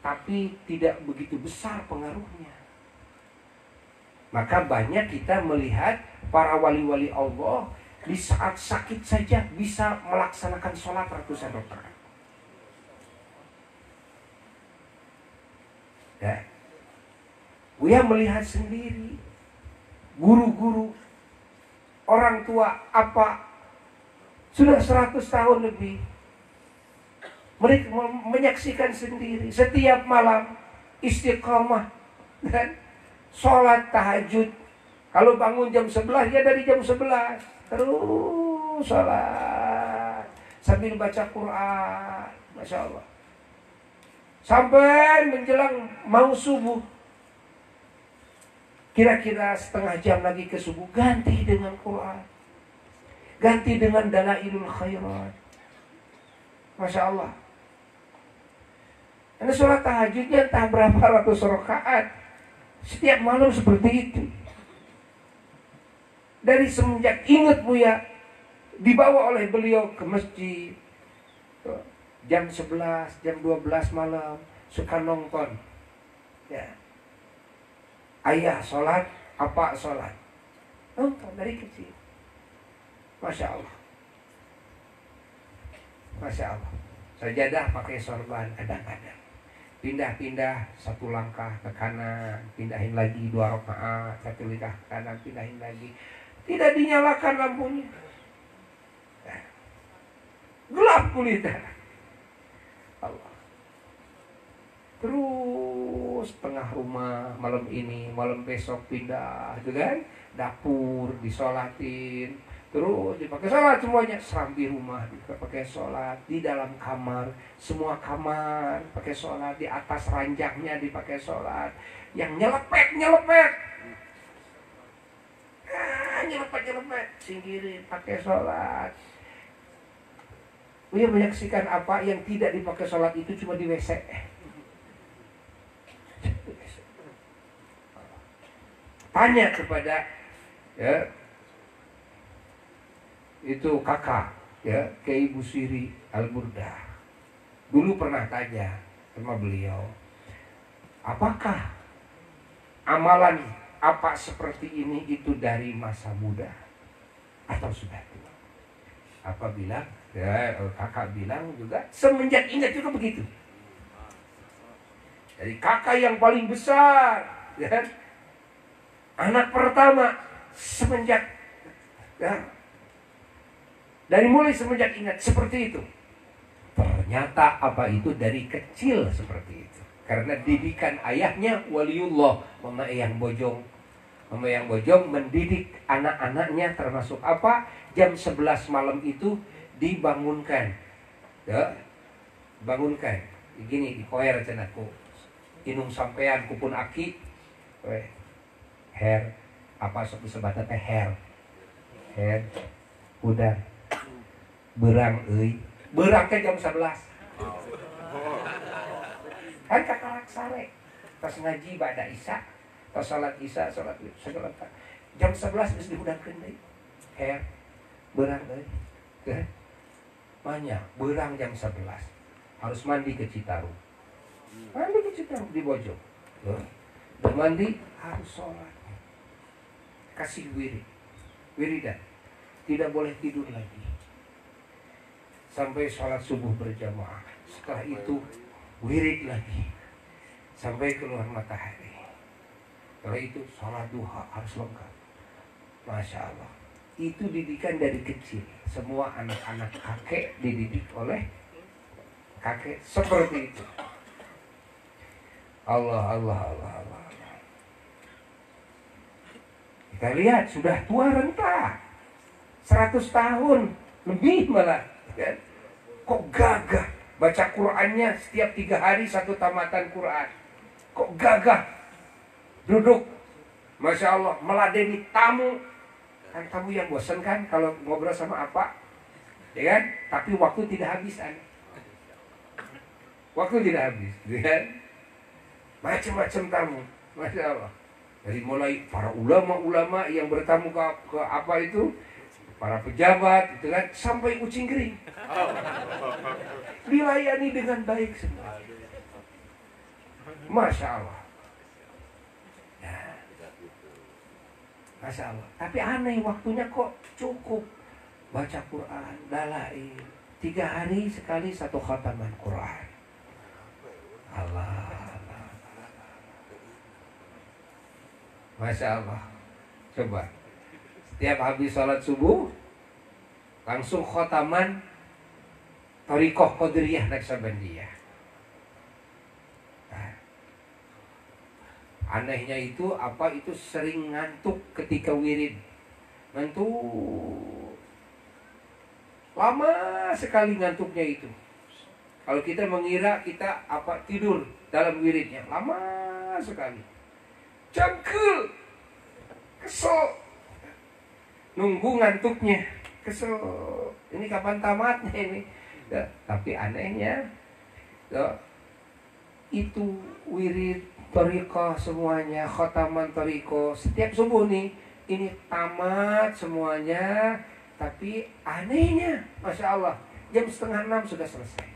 Tapi tidak begitu besar pengaruhnya. Maka banyak kita melihat para wali-wali Allah di saat sakit saja bisa melaksanakan sholat ratusan rakaat. Ya. Buya melihat sendiri guru-guru, orang tua apa sudah 100 tahun lebih, mereka menyaksikan sendiri setiap malam istiqamah dan sholat tahajud. Kalau bangun jam 11, ya dari jam 11 terus sholat sambil baca Quran, Masya Allah, sampai menjelang mau subuh. Kira-kira setengah jam lagi ke subuh, ganti dengan Quran, ganti dengan Dalailul Khairat. Masya Allah. Ini sholat tahajudnya entah berapa ratus rakaat setiap malam seperti itu. Dari semenjak ingat Buya dibawa oleh beliau ke masjid jam 11, jam 12 malam suka nonton, ya. Ayah sholat, apa sholat, nonton dari kecil. Masya Allah, Masya Allah. Sajadah pakai sorban kadang-kadang, pindah-pindah satu langkah ke kanan, pindahin lagi 2 rakaat, satu langkah ke kanan, pindahin lagi. Tidak dinyalakan lampunya, gelap gulita. Allah. Terus tengah rumah malam ini, malam besok pindah, gitu kan? Dapur disolatin, terus dipakai sholat semuanya. Serambi rumah dipakai sholat, di dalam kamar, semua kamar pakai sholat, di atas ranjangnya dipakai sholat. Yang nyelepet, nyelepet, singkirin, pakai sholat. Dia menyaksikan apa yang tidak dipakai sholat itu cuma di WC. Tanya kepada, ya, itu kakak, ya, Kiai Busiri Al-Burdah. Dulu pernah tanya sama beliau, apakah amalan apa seperti ini itu dari masa muda atau sudah tua? Apa bilang? Ya, kakak bilang juga semenjak ingat juga begitu. Jadi kakak yang paling besar, ya, anak pertama semenjak, ya, dari mulai semenjak ingat seperti itu. Ternyata apa itu dari kecil seperti itu. Karena didikan ayahnya waliullah, Mama Eyang Bojong. Mama Eyang Bojong mendidik anak-anaknya termasuk apa? Jam 11 malam itu dibangunkan. Ya, bangunkan. Gini di koer cenahku. Inung sampean kupun aki. Her apa sok disebutna teh her. Udah berang euy. Berang ke jam 11. Kan kakarak sare. Pas ngaji ba'da isya, pas salat isya, salat segala jam 11 geus dihudangkeun deui. Her berang euy. Teh. Manya berang jam 11. Harus mandi ke Citarum. Mandi ke Citarum di Bojong. Dan mandi harus sholat. Kasih wiridan. Tidak boleh tidur lagi sampai sholat subuh berjamaah. Setelah itu wirid lagi sampai keluar matahari. Setelah itu sholat duha harus lengkap. Masya Allah. Itu didikan dari kecil. Semua anak-anak kakek dididik oleh kakek seperti itu. Allah. Kita lihat sudah tua renta 100 tahun lebih malah kan? Kok gagah baca Qur'annya setiap 3 hari 1 tamatan Qur'an. Kok gagah duduk Masya Allah meladeni tamu. Kan tamu yang bosan kan kalau ngobrol sama apa, ya kan? Tapi waktu tidak habis waktu tidak habis, ya kan? Macam-macam tamu, Masya Allah. Dari mulai para ulama-ulama yang bertamu ke apa itu, para pejabat, itu kan, sampai kucing kering. Dilayani dengan baik semua. Masya Allah. Masya Allah. Tapi aneh waktunya kok cukup baca Quran, dalail 3 hari sekali 1 khataman Quran. Allah. Masya Allah. Coba setiap habis sholat subuh langsung khataman Thariqah Qadiriyah Naqsabandiyah. Anehnya itu apa, itu sering ngantuk ketika wirid. Ngantuk. Lama sekali ngantuknya itu. Kalau kita mengira kita apa tidur dalam wiridnya, lama sekali. Jangkel. Kesel. Nunggu ngantuknya. Kesel. Ini kapan tamatnya ini? Ya, tapi anehnya ya, itu wirid Thariqah semuanya, khataman Thariqah setiap subuh nih, ini tamat semuanya. Tapi anehnya, Masya Allah, jam 5:30 sudah selesai.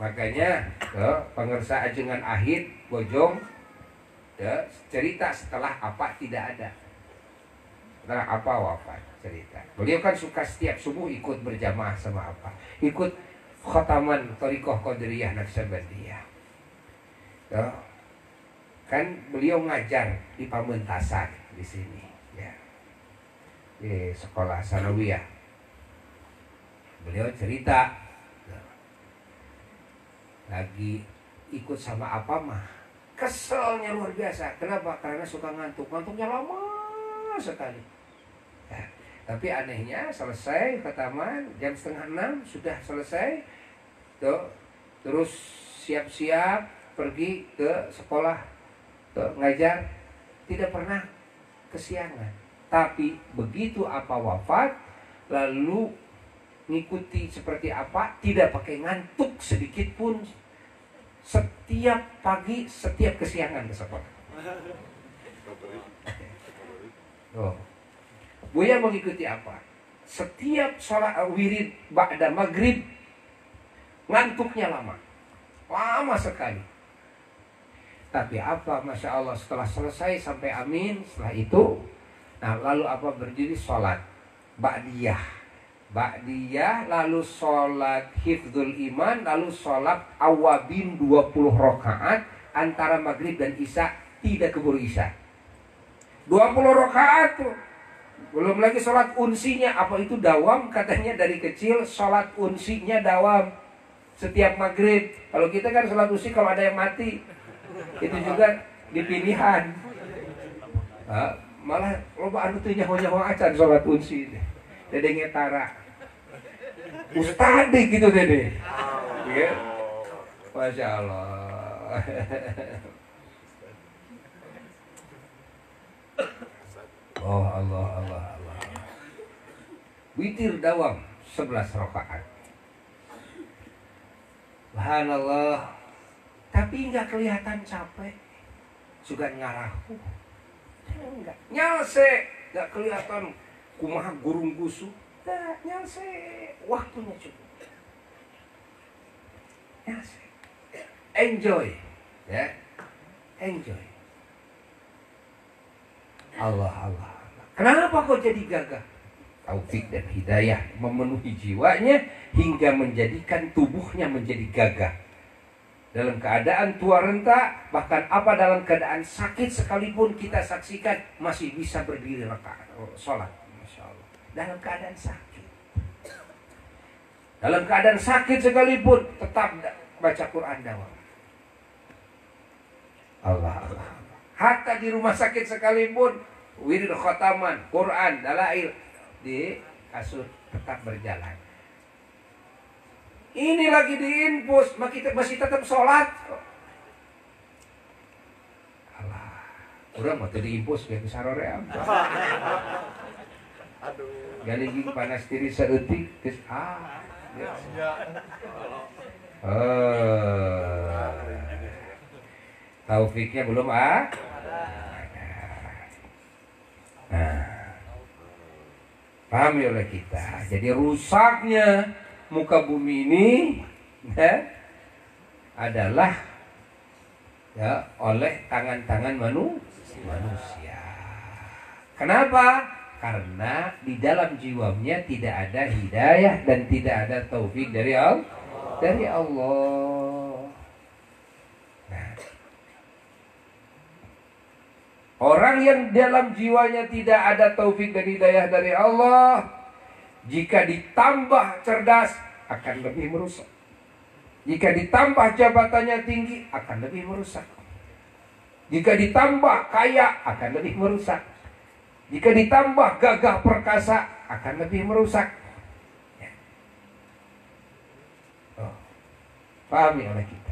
Makanya pengersa ajengan Ahid Bojong cerita setelah apa tidak ada, setelah apa wafat cerita. Beliau kan suka setiap subuh ikut berjamaah sama apa, ikut khataman Thariqah Qadiriyah Naqsabandiyah. Kan beliau ngajar di Pamentasan di sini, ya, di sekolah sanawiyah. Beliau cerita lagi ikut sama apa mah, keselnya luar biasa. Kenapa? Karena suka ngantuknya lama sekali. Ya. Tapi anehnya selesai khataman jam 5:30 sudah selesai. Terus siap-siap pergi ke sekolah ngajar, tidak pernah kesiangan. Tapi begitu apa wafat, lalu ngikuti seperti apa, tidak pakai ngantuk sedikit pun. Setiap pagi, setiap kesiangan ke sekolah. Buya mengikuti apa? Setiap sholat wirid ba'da maghrib, ngantuknya lama sekali. Tapi apa, Masya Allah, setelah selesai sampai amin, setelah itu, nah lalu apa, berdiri sholat ba'diyah, lalu sholat hifdzul iman, lalu sholat awabin 20 rakaat antara maghrib dan isya, tidak keburu isya. 20 rakaat tuh Belum lagi sholat unsinya. Apa itu dawam? Katanya dari kecil sholat unsinya dawam. Setiap maghrib. Kalau kita kan sholat unsi kalau ada yang mati, itu juga dipilihan. Malah loba anu teu nyaho-nyaho acan sholat unsi. Dede ngetara. Ustad gitu dede. Ya. Masya Allah. Oh Allah. Witir dawam 11 rakaat. Subhanallah. Tapi nggak kelihatan capek. Juga ngarahu. Enggak. Nyalse, nggak kelihatan kumaha gurung gusu. Enggak, nyalse. Waktunya cukup. Nyalse. Enjoy. Ya. Enjoy. Allah. Kenapa kok jadi gagah? Taufik dan hidayah memenuhi jiwanya hingga menjadikan tubuhnya menjadi gagah. Dalam keadaan tua renta, bahkan apa dalam keadaan sakit sekalipun kita saksikan masih bisa berdiri rakaat sholat. Masya Allah. Dalam keadaan sakit. Dalam keadaan sakit sekalipun tetap baca Quran dawam. Allah. Hatta di rumah sakit sekalipun wirid khotaman, Quran, dalail di kasur tetap berjalan. Ini lagi diinfus, masih tetap sholat. Allah, udah mau diinfus biar bisa roream. Aduh, galing panas diri seetik, terus Taufiknya belum pahami oleh kita. Jadi rusaknya muka bumi ini adalah oleh tangan-tangan manusia. Kenapa? Karena di dalam jiwanya tidak ada hidayah dan tidak ada taufik dari Allah. Orang yang dalam jiwanya tidak ada taufik dan hidayah dari Allah, jika ditambah cerdas akan lebih merusak. Jika ditambah jabatannya tinggi akan lebih merusak. Jika ditambah kaya akan lebih merusak. Jika ditambah gagah perkasa akan lebih merusak. Pahami oleh kita.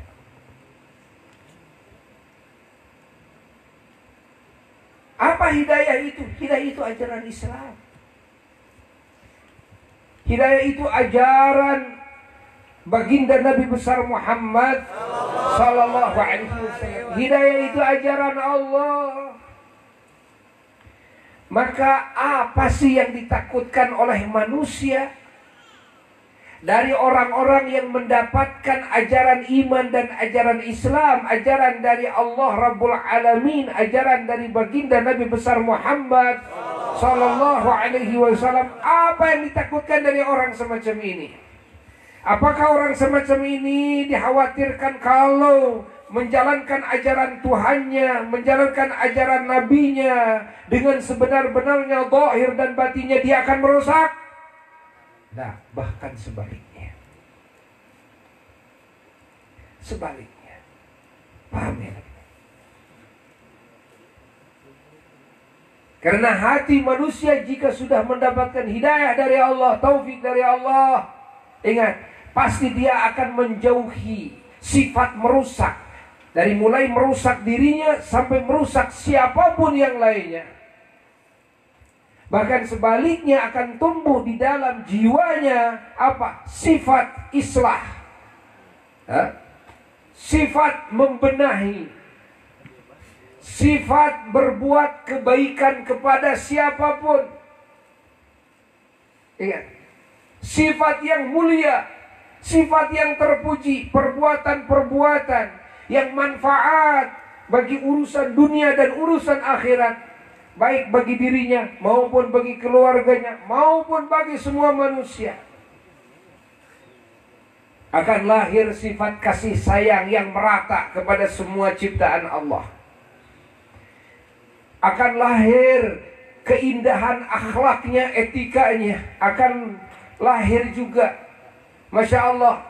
Apa hidayah itu? Hidayah itu ajaran Islam. Hidayah itu ajaran baginda Nabi besar Muhammad sallallahu alaihi wasallam. Hidayah itu ajaran Allah. Maka apa sih yang ditakutkan oleh manusia dari orang-orang yang mendapatkan ajaran iman dan ajaran Islam, ajaran dari Allah Rabbul Alamin, ajaran dari baginda Nabi besar Muhammad sallallahu alaihi wasallam? Apa yang ditakutkan dari orang semacam ini? Apakah orang semacam ini dikhawatirkan kalau menjalankan ajaran Tuhannya, menjalankan ajaran Nabinya dengan sebenar-benarnya zahir dan batinnya dia akan merusak? Nah, bahkan sebaliknya. Sebaliknya. Paham ya? Karena hati manusia jika sudah mendapatkan hidayah dari Allah, taufik dari Allah, ingat, pasti dia akan menjauhi sifat merusak. Dari mulai merusak dirinya sampai merusak siapapun yang lainnya. Bahkan sebaliknya akan tumbuh di dalam jiwanya apa? Sifat islah. Sifat membenahi. Sifat berbuat kebaikan kepada siapapun. Ingat. Sifat yang mulia. Sifat yang terpuji. Perbuatan-perbuatan yang manfaat bagi urusan dunia dan urusan akhirat. Baik bagi dirinya, maupun bagi keluarganya, maupun bagi semua manusia. Akan lahir sifat kasih sayang yang merata kepada semua ciptaan Allah. Akan lahir keindahan akhlaknya, etikanya akan lahir juga. Masya Allah,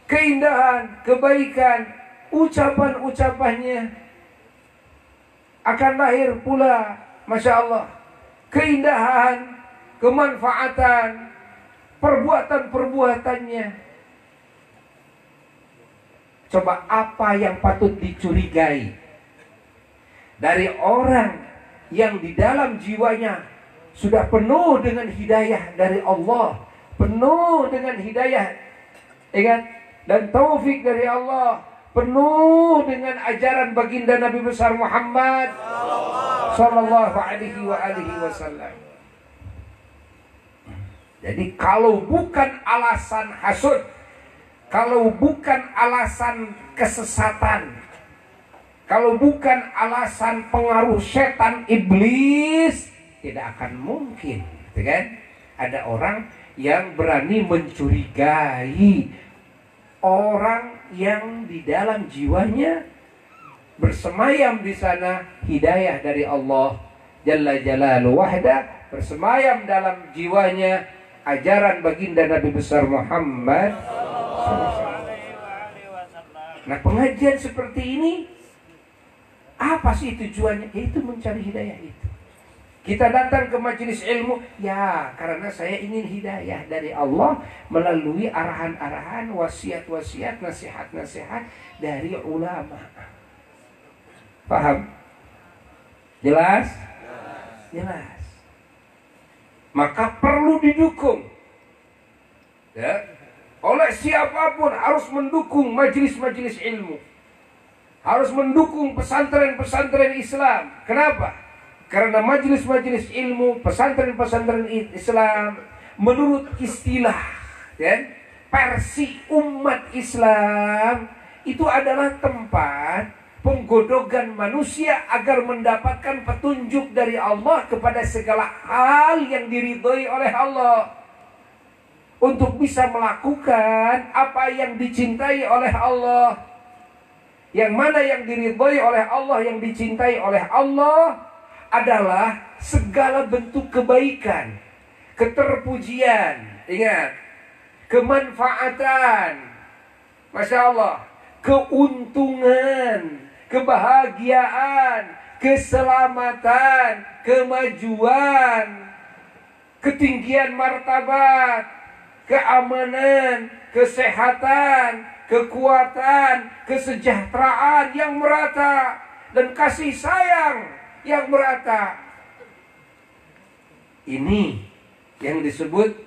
keindahan, kebaikan, ucapan-ucapannya akan lahir pula. Masya Allah, keindahan, kemanfaatan, perbuatan-perbuatannya. Coba apa yang patut dicurigai dari orang yang di dalam jiwanya sudah penuh dengan hidayah dari Allah, penuh dengan hidayah, ingat, dan taufik dari Allah, penuh dengan ajaran baginda Nabi besar Muhammad sallallahu alaihi wasallam. Jadi kalau bukan alasan hasud, kalau bukan alasan kesesatan, kalau bukan alasan pengaruh setan iblis, tidak akan mungkin, gitu kan? Ada orang yang berani mencurigai orang yang di dalam jiwanya bersemayam di sana hidayah dari Allah Jalla Jalaluhu wahda, bersemayam dalam jiwanya ajaran baginda Nabi besar Muhammad. Nah, pengajian seperti ini apa sih tujuannya? Yaitu mencari hidayah itu. Kita datang ke majelis ilmu, ya karena saya ingin hidayah dari Allah melalui arahan-arahan, wasiat-wasiat, nasihat-nasihat dari ulama. Paham? Jelas? Jelas. Maka perlu didukung, ya, oleh siapapun. Harus mendukung majelis-majelis ilmu, harus mendukung pesantren-pesantren Islam. Kenapa? Karena majelis-majelis ilmu, pesantren-pesantren Islam, menurut istilah, ya, versi umat Islam, itu adalah tempat penggodogan manusia agar mendapatkan petunjuk dari Allah kepada segala hal yang diridhoi oleh Allah, untuk bisa melakukan apa yang dicintai oleh Allah. Yang mana yang diridhoi oleh Allah, yang dicintai oleh Allah adalah segala bentuk kebaikan, keterpujian, ingat, kemanfaatan, Masya Allah, keuntungan, kebahagiaan, keselamatan, kemajuan, ketinggian martabat, keamanan, kesehatan, kekuatan, kesejahteraan yang merata, dan kasih sayang yang merata. Ini yang disebut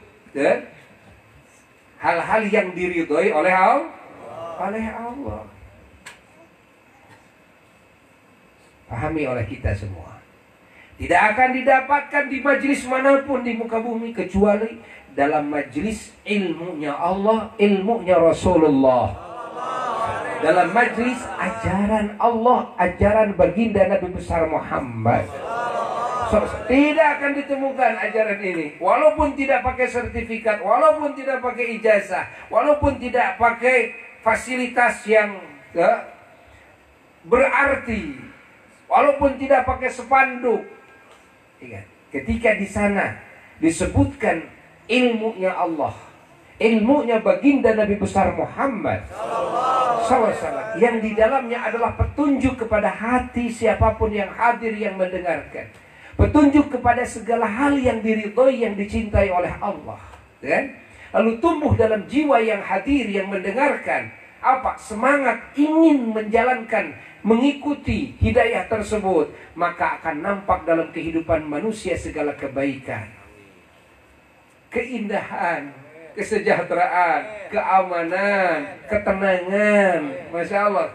hal-hal yang diridhoi oleh Allah. Pahami oleh kita semua. Tidak akan didapatkan di majelis manapun di muka bumi kecuali dalam majelis ilmunya Allah, ilmunya Rasulullah. Dalam majelis ajaran Allah, ajaran baginda Nabi besar Muhammad. Tidak akan ditemukan ajaran ini, walaupun tidak pakai sertifikat, walaupun tidak pakai ijazah, walaupun tidak pakai fasilitas yang berarti, walaupun tidak pakai spanduk. Ingat, ketika di sana disebutkan ilmunya Allah, ilmunya baginda Nabi besar Muhammad SAW, yang di dalamnya adalah petunjuk kepada hati siapapun yang hadir, yang mendengarkan, petunjuk kepada segala hal yang diridhoi, yang dicintai oleh Allah, kan? Lalu tumbuh dalam jiwa yang hadir, yang mendengarkan, apa? Semangat ingin menjalankan, mengikuti hidayah tersebut, maka akan nampak dalam kehidupan manusia segala kebaikan, keindahan, kesejahteraan, keamanan, ketenangan, Masya Allah,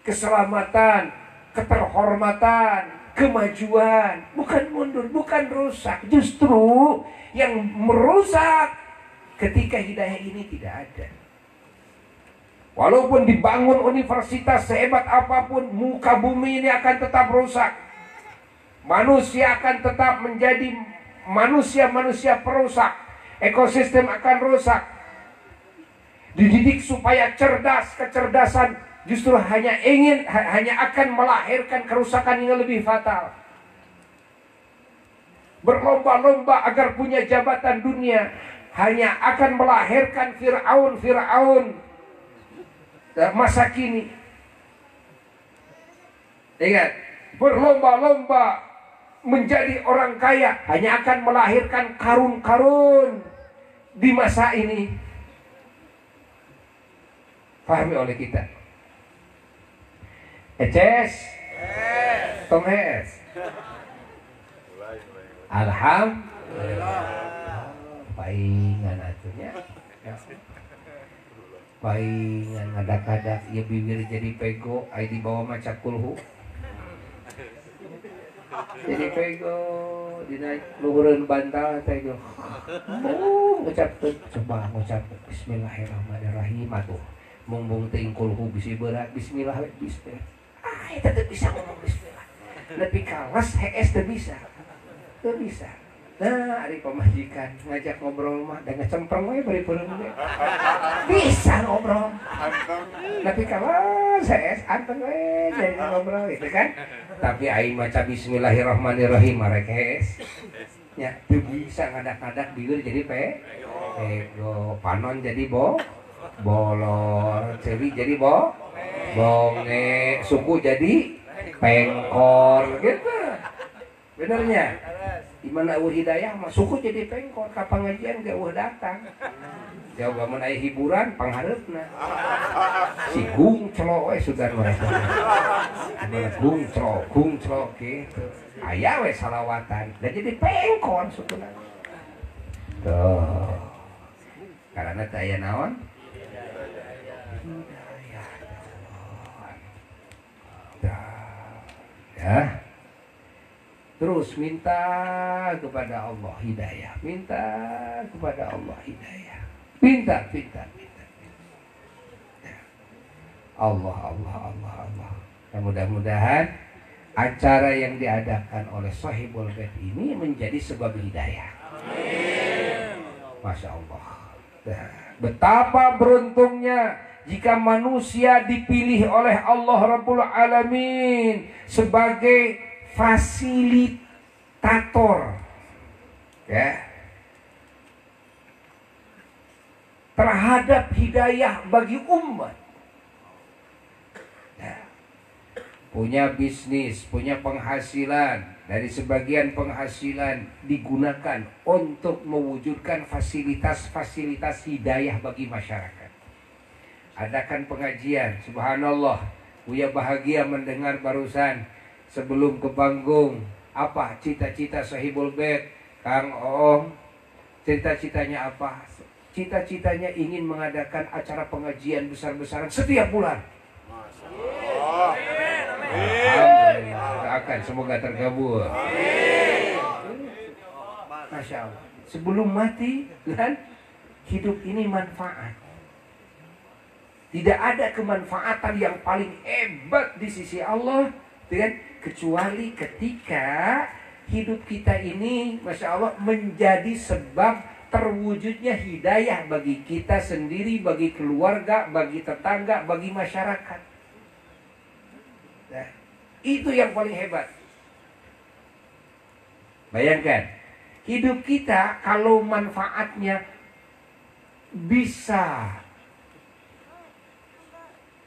keselamatan, keterhormatan, kemajuan. Bukan mundur, bukan rusak. Justru yang merusak ketika hidayah ini tidak ada. Walaupun dibangun universitas sehebat apapun, muka bumi ini akan tetap rusak. Manusia akan tetap menjadi manusia-manusia perusak. Ekosistem akan rusak. Dididik supaya cerdas, kecerdasan justru hanya akan melahirkan kerusakan yang lebih fatal. berlomba-lomba agar punya jabatan dunia, hanya akan melahirkan Fir'aun masa kini. Ingat, berlomba-lomba menjadi orang kaya hanya akan melahirkan karun-karun di masa ini. Pahami oleh kita. Eces, Tomes, alhamdulillah. Paingan atunya, paingan ngadak-ngadak, ya bibir jadi pego, ay di bawah maca kulhu. Jadi pego, dinaik luhureun bantal pego. Ngucap coba ngucap Bismillahirrahmanirrahim atuh. Mumbung teuing kulhu bisi berat bismillah bismillah. Eta teu bisa ngomong bismillah. Lebih kalas HS teu bisa. Teu bisa. Nah, ari pamajikan ngajak ngobrol mah da ngecempreng we bari peureum we. Bisa ngobrol. Tapi kalas HS anteng we jadi ngobrol gitu kan. Tapi aing maca bismillahirrahmanirrahim marek HS. Ya, teu bisa ngadak-ngadak bibir jadi pego, panon jadi bolor, cewi jadi bonge, suku jadi pengkor gitu. Benernya. Dimana eueuh hidayah mah suku jadi pengkor, ka pangajian ge eueuh datang. Jawa mun aya hiburan panghareupna. Si gungclo we sugan mereka. Gungclo gitu. Aya we salawatan, dan jadi pengkor sukuna. Tuh. Karena teu aya naon? Ya. Terus minta kepada Allah hidayah, minta kepada Allah hidayah, minta. Allah. Dan mudah-mudahan acara yang diadakan oleh Shahibul Bait ini menjadi sebab hidayah. Amin. Masya Allah. Nah, betapa beruntungnya jika manusia dipilih oleh Allah Rabbul Alamin sebagai fasilitator, ya, terhadap hidayah bagi umat. Ya. Punya bisnis, punya penghasilan, dari sebagian penghasilan digunakan untuk mewujudkan fasilitas-fasilitas hidayah bagi masyarakat. Adakan pengajian, subhanallah, Buya bahagia mendengar barusan sebelum ke panggung. Apa cita-cita Shahibul Bait, Kang Om? Cita-citanya apa? Cita-citanya ingin mengadakan acara pengajian besar-besaran setiap bulan. Alhamdulillah, akan semoga terkabul. Masya Allah. Sebelum mati, kan, hidup ini manfaat. Tidak ada kemanfaatan yang paling hebat di sisi Allah, kan, kecuali ketika hidup kita ini, Masya Allah, menjadi sebab terwujudnya hidayah bagi kita sendiri, bagi keluarga, bagi tetangga, bagi masyarakat. Nah, itu yang paling hebat. Bayangkan, hidup kita kalau manfaatnya bisa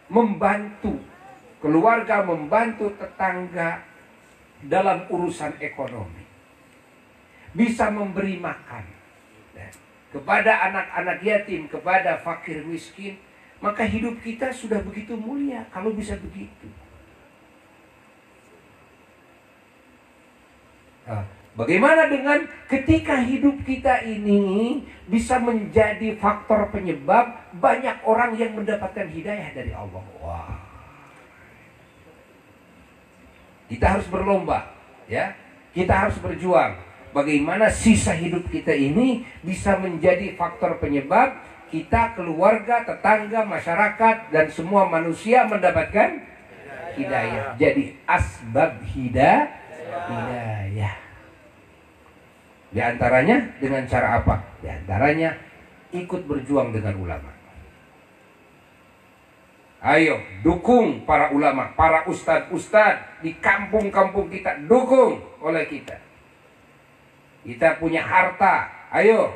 membantu keluarga, membantu tetangga dalam urusan ekonomi, bisa memberi makan kepada anak-anak yatim, kepada fakir miskin, maka hidup kita sudah begitu mulia kalau bisa begitu. Bagaimana dengan ketika hidup kita ini bisa menjadi faktor penyebab banyak orang yang mendapatkan hidayah dari Allah? Wah. Kita harus berlomba, ya. Kita harus berjuang. Bagaimana sisa hidup kita ini bisa menjadi faktor penyebab kita, keluarga, tetangga, masyarakat, dan semua manusia mendapatkan hidayah. Jadi asbab hidayah. Di antaranya dengan cara apa? Di antaranya ikut berjuang dengan ulama. Ayo dukung para ulama, para ustadz di kampung-kampung kita, dukung oleh kita. kita punya harta, ayo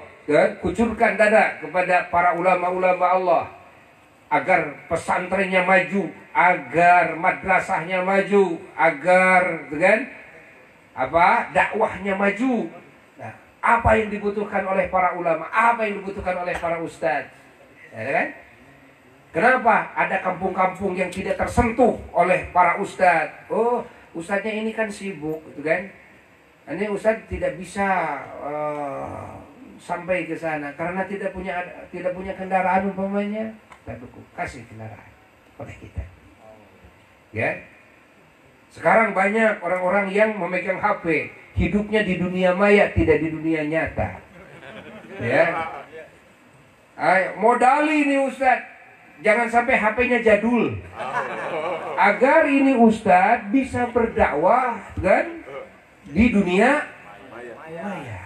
kucurkan dada kepada para ulama-ulama Allah agar pesantrennya maju, agar madrasahnya maju, agar dakwahnya maju. Nah, apa yang dibutuhkan oleh para ulama, apa yang dibutuhkan oleh para ustadz, ya kan? Kenapa ada kampung-kampung yang tidak tersentuh oleh para ustadz? Oh, ustadznya ini kan sibuk, gitu kan? Ini ustadz tidak bisa sampai ke sana karena tidak punya kendaraan umpamanya. Kita dukung, kasih kendaraan oleh kita. Ya. Sekarang banyak orang-orang yang memegang HP, hidupnya di dunia maya, tidak di dunia nyata. Ya. Ayo, modali nih ustadz. Jangan sampai HP-nya jadul. Agar ini ustadz bisa berdakwah kan di dunia maya.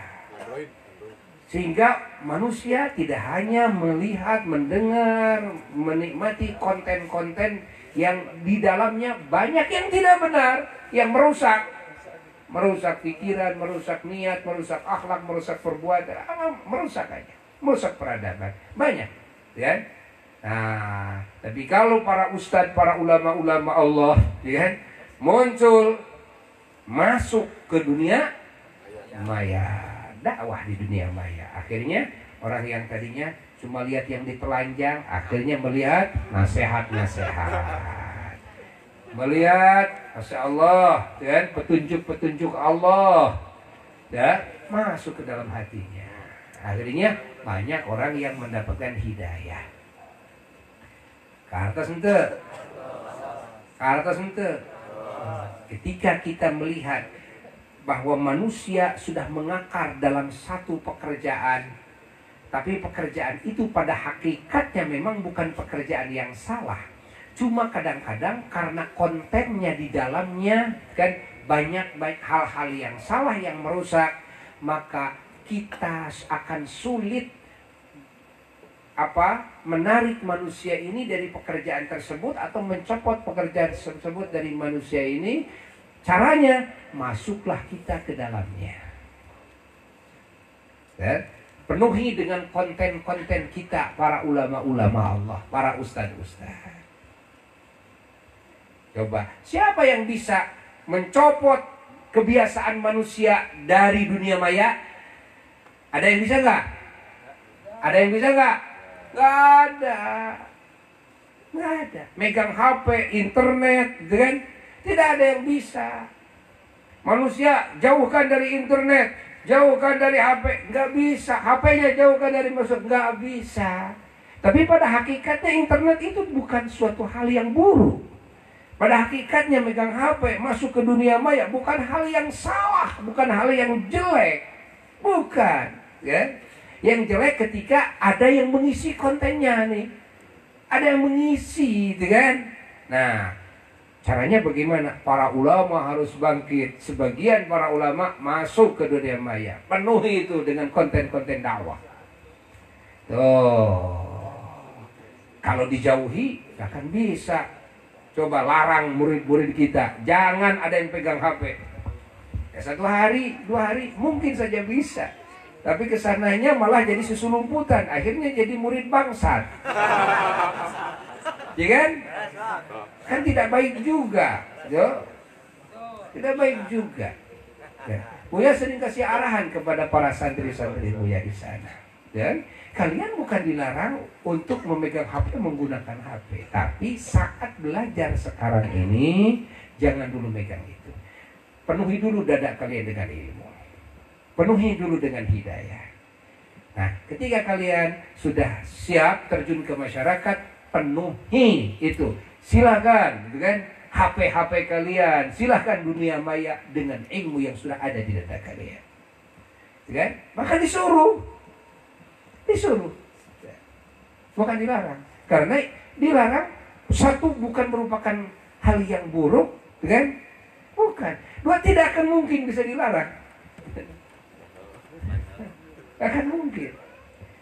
Sehingga manusia tidak hanya melihat, mendengar, menikmati konten-konten yang di dalamnya banyak yang tidak benar, yang merusak pikiran, merusak niat, merusak akhlak, merusak perbuatan, merusak aja, merusak peradaban, banyak, ya. Nah, tapi kalau para ustadz, para ulama-ulama Allah, ya, muncul, masuk ke dunia maya, dakwah di dunia maya. Akhirnya orang yang tadinya cuma lihat yang ditelanjang, akhirnya melihat nasihat-nasihat, melihat, masya Allah, ya, petunjuk-petunjuk Allah, ya, masuk ke dalam hatinya. Akhirnya banyak orang yang mendapatkan hidayah. Ketika kita melihat bahwa manusia sudah mengakar dalam satu pekerjaan, tapi pekerjaan itu pada hakikatnya memang bukan pekerjaan yang salah. Cuma kadang-kadang karena kontennya di dalamnya kan banyak hal-hal yang salah yang merusak, maka kita akan sulit menarik manusia ini dari pekerjaan tersebut atau mencopot pekerjaan tersebut dari manusia ini. Caranya masuklah kita ke dalamnya, ya? Penuhi dengan konten-konten kita, para ulama-ulama Allah, para ustadz-ustadz. Coba, siapa yang bisa mencopot kebiasaan manusia dari dunia maya? Ada yang bisa nggak? Ada yang bisa nggak? Nggak ada. Nggak ada. Megang HP, internet, kan? Tidak ada yang bisa. Manusia jauhkan dari internet, jauhkan dari HP, nggak bisa. HP-nya jauhkan dari masuk, nggak bisa. Tapi pada hakikatnya internet itu bukan suatu hal yang buruk. Pada hakikatnya megang HP, masuk ke dunia maya bukan hal yang salah, bukan hal yang jelek, bukan. Ya? Yang jelek ketika ada yang mengisi kontennya nih, ada yang mengisi, gitu kan? Nah, caranya bagaimana? Para ulama harus bangkit. Sebagian para ulama masuk ke dunia maya, penuhi itu dengan konten-konten dakwah. Tuh, kalau dijauhi, gak akan bisa. Coba larang murid-murid kita, jangan ada yang pegang HP. Ya, 1 hari, 2 hari, mungkin saja bisa. Tapi kesananya malah jadi susulumputan. Akhirnya jadi murid bangsat. Ya kan? Kan tidak baik juga. Yo? Tidak baik juga. Ya. Buya sering kasih arahan kepada para santri-santri Buya di sana. Dan kalian bukan dilarang untuk memegang HP, menggunakan HP. Tapi saat belajar sekarang ini, jangan dulu megang itu. Penuhi dulu dada kalian dengan ilmu. Penuhi dulu dengan hidayah. Nah, ketika kalian sudah siap terjun ke masyarakat, penuhi itu. Silakan, gitu kan? HP-HP kalian, silakan dunia maya dengan ilmu yang sudah ada di dada kalian. Gitu kan? Maka disuruh. Bukan dilarang. Karena dilarang, satu, bukan merupakan hal yang buruk, gitu kan? Bukan. 2, tidak akan mungkin bisa dilarang. Akan mungkin.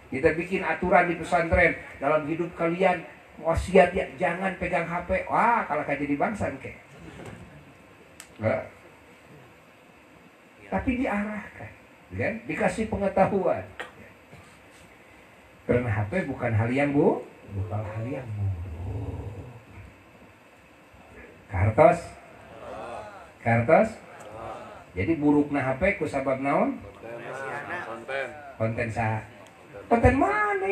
Kita bikin aturan di pesantren, dalam hidup kalian wasiat ya jangan pegang HP. Wah, kalau jadi bangsan kek. Tapi diarahkan. kan? Dikasih pengetahuan. Karena HP bukan hal yang bukan hal yang buruk. Kartos. Jadi burukna HP ku sabab naon? Konten sah. Konten mana?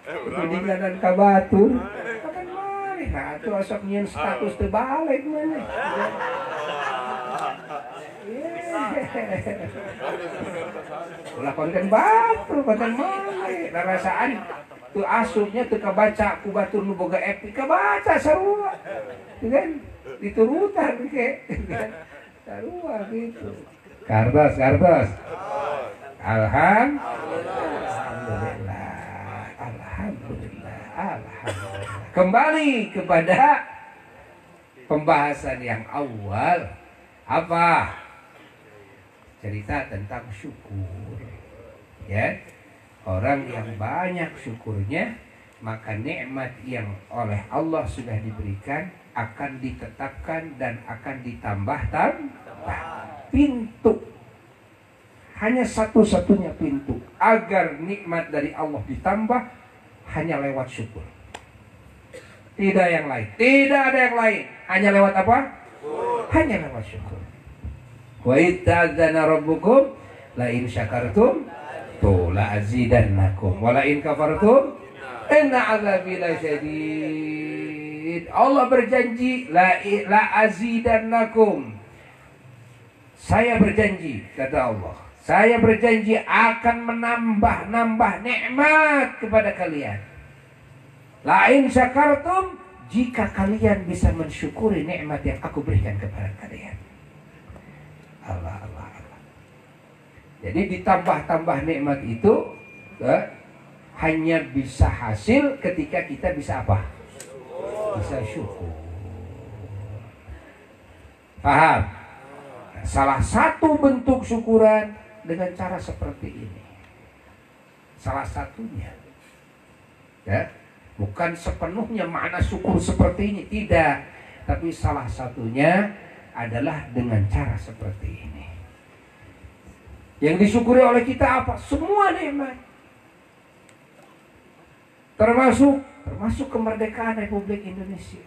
Kuningan kabatur. Konten mana? Nah, atuh asap nyeun status teu balik mana? Ulah konten batur, konten mana? Rasaan tuh asupnya teu kabaca ku batur nu boga epi kabaca sarua. Kan diturutan ke kan sarua gitu. Kartos. Alhamdulillah. Kembali kepada pembahasan yang awal, apa? Cerita tentang syukur. Ya. Orang yang banyak syukurnya, maka nikmat yang oleh Allah sudah diberikan akan ditetapkan dan akan ditambah pintu. Hanya satu-satunya pintu agar nikmat dari Allah ditambah hanya lewat syukur. Tidak yang lain. Tidak ada yang lain. Hanya lewat apa? Hanya lewat syukur. Wa itta'adzana rabbukum la in syakartum la azidannakum wa la in kafartum inna 'adzabi lasyadid. Allah berjanji la azidannakum. Saya berjanji, kata Allah, saya berjanji akan menambah nikmat kepada kalian. Lain syakartum, jika kalian bisa mensyukuri nikmat yang aku berikan kepada kalian. Allah. Jadi ditambah-tambah nikmat itu hanya bisa hasil ketika kita bisa apa? Bisa syukur. Paham? Salah satu bentuk syukuran dengan cara seperti ini. Salah satunya. Ya, bukan sepenuhnya makna syukur seperti ini, tidak. Tapi salah satunya adalah dengan cara seperti ini. Yang disyukuri oleh kita apa? Semua nikmat. Termasuk kemerdekaan Republik Indonesia.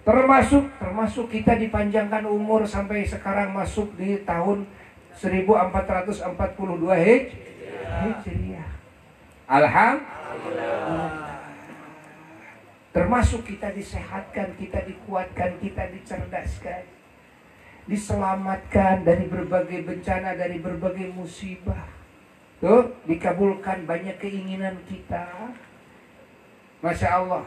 Termasuk kita dipanjangkan umur sampai sekarang masuk di tahun 1442 Hijriah. Alhamdulillah. Termasuk kita disehatkan, kita dikuatkan, kita dicerdaskan, diselamatkan dari berbagai bencana, dari berbagai musibah. Tuh, dikabulkan banyak keinginan kita. Masya Allah.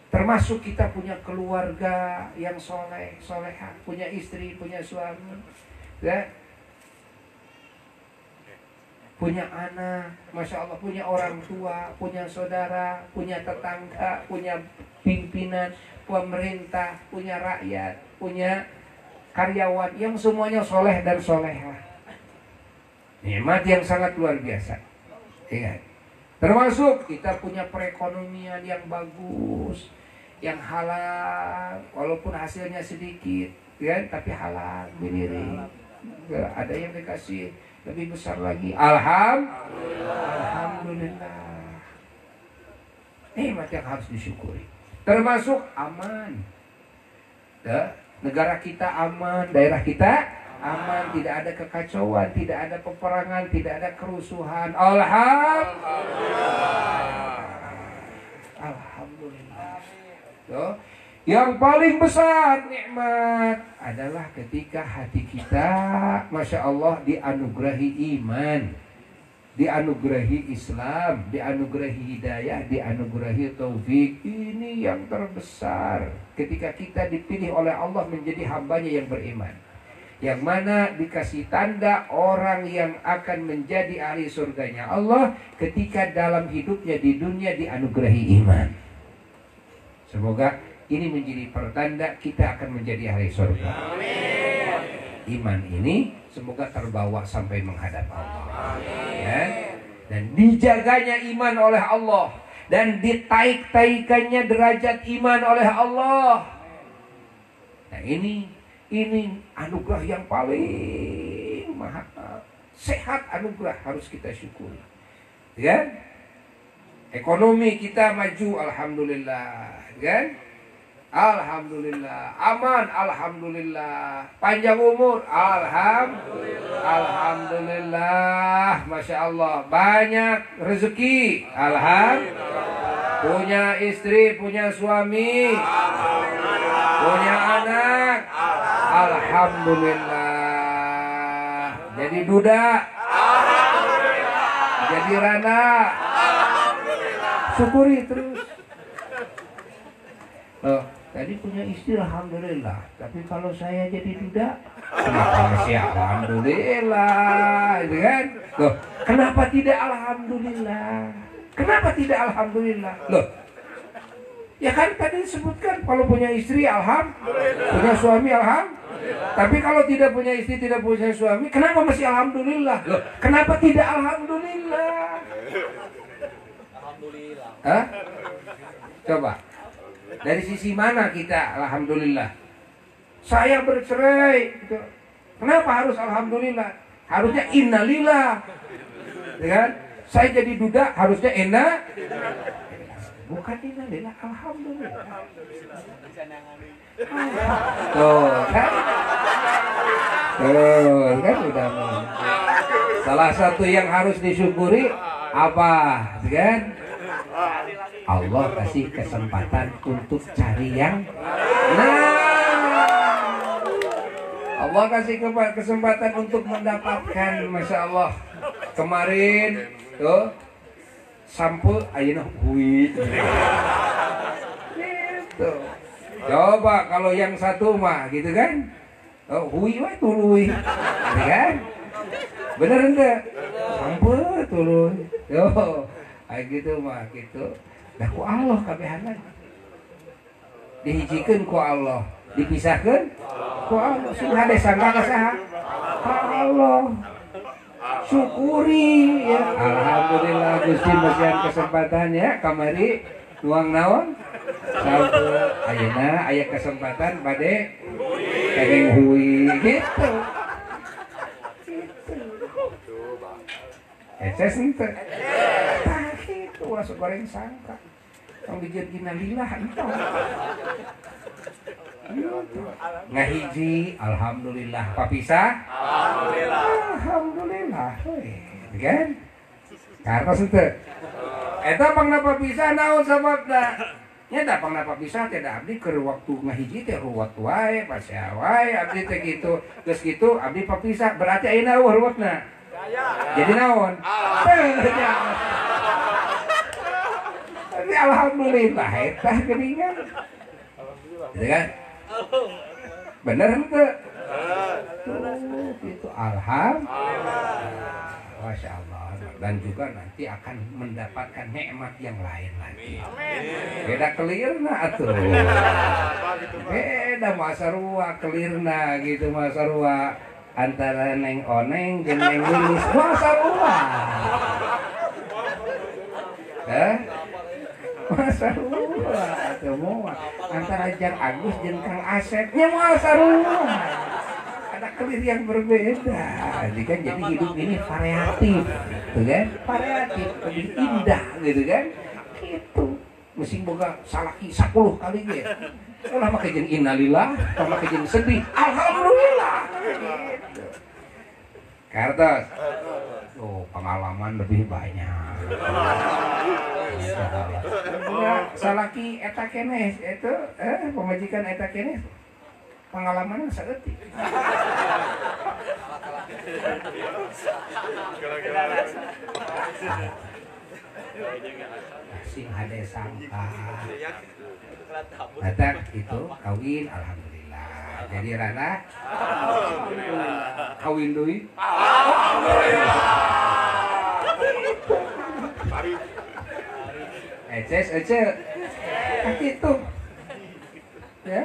Termasuk kita punya keluarga yang soleha, punya istri, punya suami, ya, punya anak, masya Allah, punya orang tua, punya saudara, punya tetangga, punya pimpinan, pemerintah, punya rakyat, punya karyawan yang semuanya soleh dan soleha. Nikmat yang sangat luar biasa. Ingat. Termasuk kita punya perekonomian yang bagus, yang halal, walaupun hasilnya sedikit, ya, tapi halal, berdiri. Ada yang dikasih lebih besar lagi. Alhamdulillah. Nikmat yang harus disyukuri. Termasuk aman. Ya, negara kita aman, daerah kita aman, tidak ada kekacauan, tidak ada peperangan, tidak ada kerusuhan. Alhamdulillah. So, yang paling besar nikmat adalah ketika hati kita, masya Allah, dianugerahi iman, dianugerahi Islam, dianugerahi hidayah, dianugerahi taufik. Ini yang terbesar ketika kita dipilih oleh Allah menjadi hambanya yang beriman, yang mana dikasih tanda orang yang akan menjadi ahli surganya Allah ketika dalam hidupnya di dunia dianugerahi iman. Semoga ini menjadi pertanda kita akan menjadi ahli surga. Amin. Iman ini semoga terbawa sampai menghadap Allah. Ya? Dan dijaganya iman oleh Allah, dan ditaik-taikannya derajat iman oleh Allah. Nah ini anugerah yang paling mahal. Sehat anugerah harus kita syukuri. Kan? Ekonomi kita maju, alhamdulillah. Kan? Alhamdulillah. Aman, alhamdulillah. Panjang umur, alhamdulillah. Masya Allah. Banyak rezeki, alhamdulillah. Punya istri, punya suami, punya anak, alhamdulillah. Jadi duda, jadi rana, syukuri terus. Tadi punya istri alhamdulillah, tapi kalau saya jadi duda, kenapa masih alhamdulillah, gitu kan? Loh, kenapa tidak alhamdulillah? Kenapa tidak alhamdulillah? Loh, ya kan tadi disebutkan kalau punya istri alhamdulillah, punya suami alhamdulillah. Tapi kalau tidak punya istri, tidak punya suami, kenapa masih alhamdulillah? Loh, kenapa tidak alhamdulillah? Alhamdulillah. Hah? Coba. Dari sisi mana kita alhamdulillah? Saya bercerai, gitu. Kenapa harus alhamdulillah? Harusnya innalillah. Ya kan? Saya jadi duda harusnya inna. Bukan innalillah, alhamdulillah. Tuh kan? Tuh kan udah. Salah satu yang harus disyukuri apa? Kan? Allah kasih kesempatan untuk cari yang Allah kasih kesempatan untuk mendapatkan, Masya Allah. Kemarin tuh sampul ayeuna hui gitu. Coba kalau yang satu mah gitu kan, hui mah tuluy, gitu kan? Bener ente? Sampul tuluy. Yo, kayak gitu mah gitu. Nah ku Allah kabehanana. Dihijikeun ku Allah, dipisahkeun ku Allah. Sing hade sangka ka saha? Allah. Syukuri ya. Alhamdulillah Gusti masih kesempatan ya kamari nuang naon? Sampai ayeuna aya kesempatan bade kenging hui gitu. Eces ente. Itu masuk goreng sangka. Yang dijadiin innalillah entah. Ngahiji alhamdulillah, papisah alhamdulillah. Kan? Karena itu. Eta pangna papisah naon sababna? Nya da pangna papisah teh da abdi keur waktu ngahiji teh ruwet wae, pasea wae abdi teh kitu. Geus kitu abdi papisah berarti ayeuna ruwetna. Jadi naon? Tapi alhamdulillah eta geuningan. Gitu kan? Bener ente? Itu alhamdulillah. Masya Allah. Dan juga nanti akan mendapatkan nikmat yang lain lagi. Beda kelirna atuh. Beda masarua kelirna gitu masarua. Antara Neng Oneng dan Neng Lilis masarua. Masarua semua antara Jang Agus dan Kang Asepnya masarua. Ada kelir yang berbeda. Jadi kan jadi hidup ini variatif, gitu kan? Variatif, lebih indah, gitu kan? Gitu. Mesti boga salaki 10 kali gitu. Ulah make jeung innalillah, make jeung sedih. Alhamdulillah. Gitu. Kartos. Oh, pengalaman lebih banyak. Salaki eta keneh, itu pemajikan eta keneh. Pengalaman saeutik. Sing hade sangka. Eta itu kawin alhamdulillah. Jadi rana kawin deui. Ece. Kitu. Ya.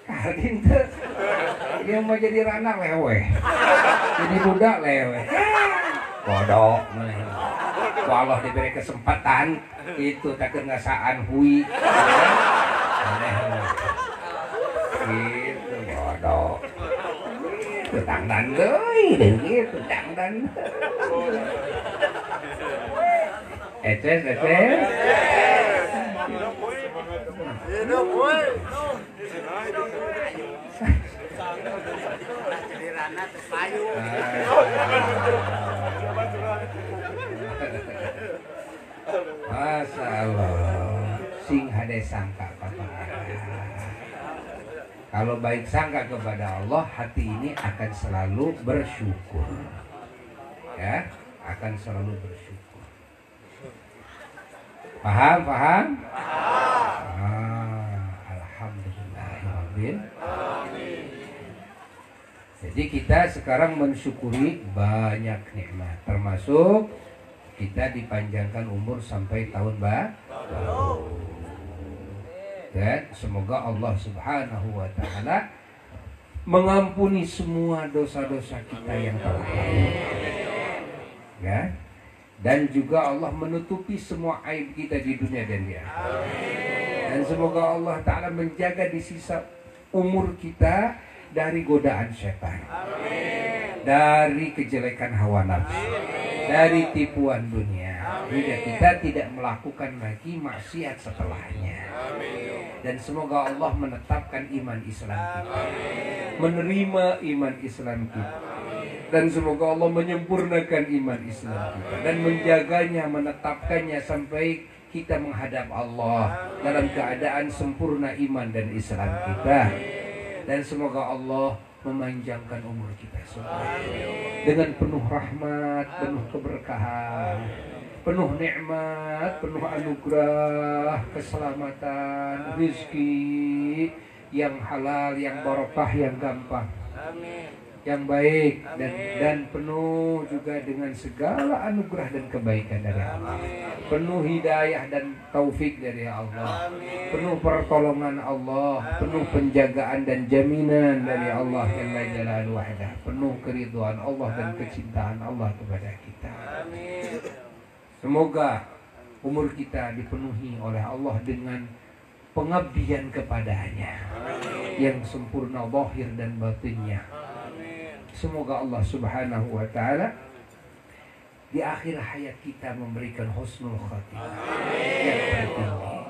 Kaldin teh dia mau jadi rana lewe, jadi budak lewe, bodoh. Kalau diberi kesempatan itu tak kengasaan hui. Gitu bodoh. Tangdan deui gitu tangdan. Eces. Masya Allah, sing hade sangka papa. Kalau baik sangka kepada Allah, hati ini akan selalu bersyukur. Ya, akan selalu bersyukur. Paham? Alhamdulillahirabbil. Jadi kita sekarang mensyukuri banyak nikmat, termasuk kita dipanjangkan umur sampai tahun baru. Dan semoga Allah Subhanahu wa taala mengampuni semua dosa-dosa kita yang telah lalu. Ya. Dan juga Allah menutupi semua aib kita di dunia dan di akhirat. Dan semoga Allah taala menjaga di sisa umur kita dari godaan setan. Dari kejelekan hawa nafsu. Dari tipuan dunia. Hingga kita tidak melakukan lagi maksiat setelahnya. Dan semoga Allah menetapkan iman Islam kita, menerima iman Islam kita, dan semoga Allah menyempurnakan iman Islam kita dan menjaganya, menetapkannya sampai kita menghadap Allah dalam keadaan sempurna iman dan Islam kita. Dan semoga Allah memanjangkan umur kita semua dengan penuh rahmat, penuh keberkahan, penuh nikmat, penuh anugerah, keselamatan, rezeki yang halal, yang barokah, yang gampang, yang baik, dan penuh juga dengan segala anugerah dan kebaikan dari Allah, penuh hidayah dan taufik dari Allah, penuh pertolongan Allah, penuh penjagaan dan jaminan dari Allah Jalla Jalaluhu wahdah, penuh keridhaan Allah dan kecintaan Allah kepada kita. Semoga umur kita dipenuhi oleh Allah dengan pengabdian kepadanya yang sempurna zahir dan batinnya. Semoga Allah Subhanahu wa taala di akhir hayat kita memberikan husnul khatimah yang tertinggi.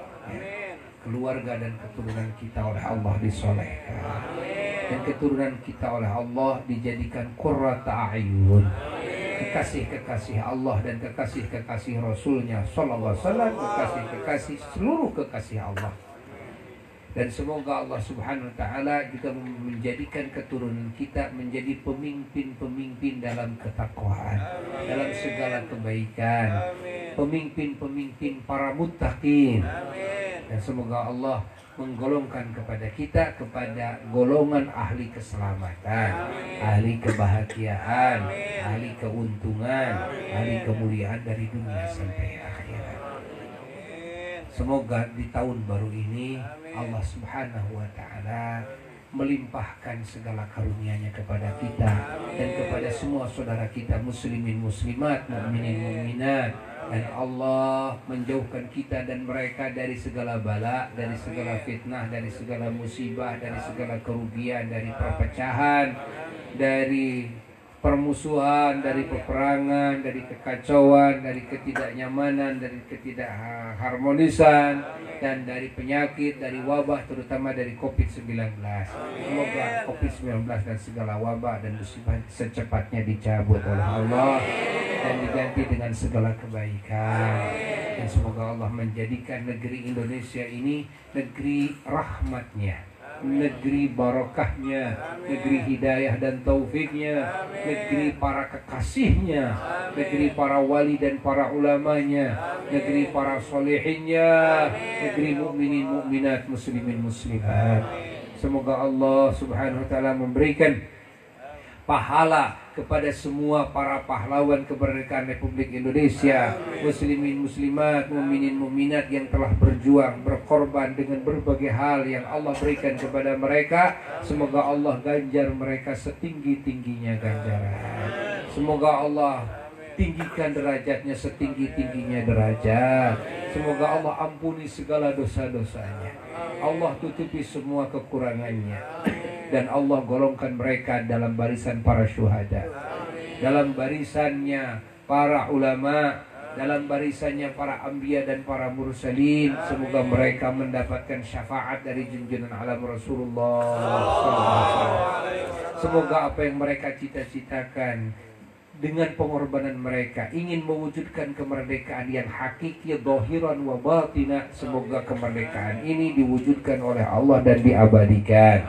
Keluarga dan keturunan kita oleh Allah disolehkan, dan keturunan kita oleh Allah dijadikan qurrata a'yun, kekasih-kekasih Allah dan kekasih-kekasih Rasulnya Sallallahu Alaihi Wasallam, kekasih-kekasih seluruh kekasih Allah. Dan semoga Allah Subhanahu Wa Taala juga menjadikan keturunan kita menjadi pemimpin-pemimpin dalam ketakwaan, dalam segala kebaikan, pemimpin-pemimpin para muttaqin. Dan semoga Allah menggolongkan kepada kita kepada golongan ahli keselamatan, ahli kebahagiaan, ahli keuntungan, ahli kemuliaan dari dunia sampai akhirat. Semoga di tahun baru ini Allah Subhanahu wa taala melimpahkan segala karunia-Nya kepada kita dan kepada semua saudara kita muslimin muslimat, mukminin mukminat. Dan Allah menjauhkan kita dan mereka dari segala bala, dari segala fitnah, dari segala musibah, dari segala kerugian, dari perpecahan, dari permusuhan, dari peperangan, dari kekacauan, dari ketidaknyamanan, dari ketidakharmonisan, dan dari penyakit, dari wabah, terutama dari COVID-19. Semoga COVID-19 dan segala wabah dan musibah secepatnya dicabut oleh Allah dan diganti dengan segala kebaikan. Dan semoga Allah menjadikan negeri Indonesia ini negeri rahmatnya, negeri barokahnya, negeri hidayah dan taufiknya, negeri para kekasihnya, negeri para wali dan para ulamanya, negeri para solehinnya, negeri mukminin mukminat, muslimin muslimat. Semoga Allah Subhanahu wa taala memberikan pahala kepada semua para pahlawan kemerdekaan Republik Indonesia, muslimin muslimat, mukminin mukminat yang telah berjuang, berkorban dengan berbagai hal yang Allah berikan kepada mereka. Semoga Allah ganjar mereka setinggi-tingginya ganjaran. Semoga Allah tinggikan derajatnya setinggi-tingginya derajat. Semoga Allah ampuni segala dosa-dosanya, Allah tutupi semua kekurangannya, dan Allah golongkan mereka dalam barisan para syuhada, dalam barisannya para ulama, dalam barisannya para anbiya dan para mursalin. Semoga mereka mendapatkan syafaat dari junjungan alam Rasulullah SAW. Semoga apa yang mereka cita-citakan dengan pengorbanan mereka, ingin mewujudkan kemerdekaan yang hakiki zahiran wa batina, semoga kemerdekaan ini diwujudkan oleh Allah dan diabadikan.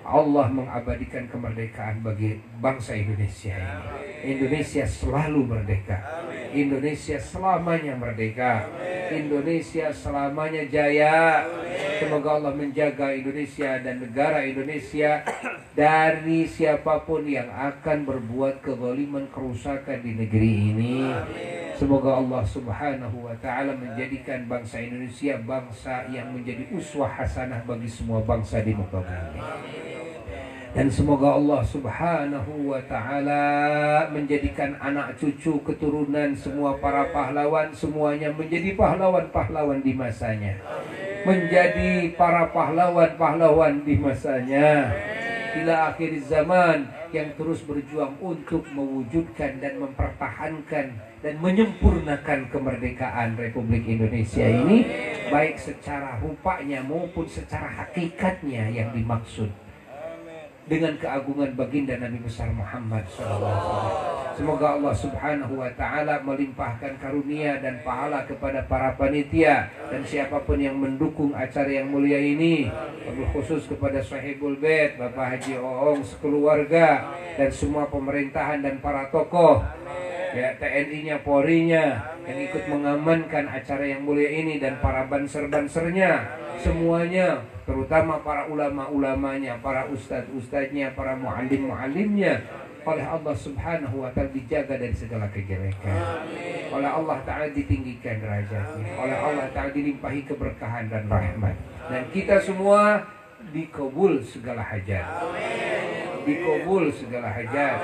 Allah mengabadikan kemerdekaan bagi bangsa Indonesia ini. Indonesia selalu merdeka, Indonesia selamanya merdeka, Indonesia selamanya jaya. Semoga Allah menjaga Indonesia dan negara Indonesia dari siapapun yang akan berbuat kezaliman, kerusakan di negeri ini. Semoga Allah Subhanahu wa ta'ala menjadikan bangsa Indonesia bangsa yang menjadi uswah hasanah bagi semua bangsa di muka bumi. Dan semoga Allah Subhanahu wa ta'ala menjadikan anak cucu keturunan semua para pahlawan semuanya menjadi pahlawan-pahlawan di masanya, menjadi para pahlawan-pahlawan di masanya ila akhir zaman, yang terus berjuang untuk mewujudkan dan mempertahankan dan menyempurnakan kemerdekaan Republik Indonesia ini, baik secara rupanya maupun secara hakikatnya yang dimaksud dengan keagungan baginda Nabi besar Muhammad SAW. Semoga Allah Subhanahu wa ta'ala melimpahkan karunia dan pahala kepada para panitia dan siapapun yang mendukung acara yang mulia ini, wabil khusus kepada Sahibul Bait, Bapak Haji Oong sekeluarga, dan semua pemerintahan dan para tokoh, ya, TNI-nya, Polri-nya yang ikut mengamankan acara yang mulia ini, dan para banser-bansernya semuanya, terutama para ulama-ulamanya, para ustadz-ustadznya, para muallim-muallimnya, oleh Allah Subhanahu wa ta'ala dijaga dari segala kejelekan, oleh Allah ta'ala ditinggikan derajatnya, oleh Allah ta'ala dilimpahi keberkahan dan rahmat, dan kita semua dikabul segala hajat, dikabul segala hajat,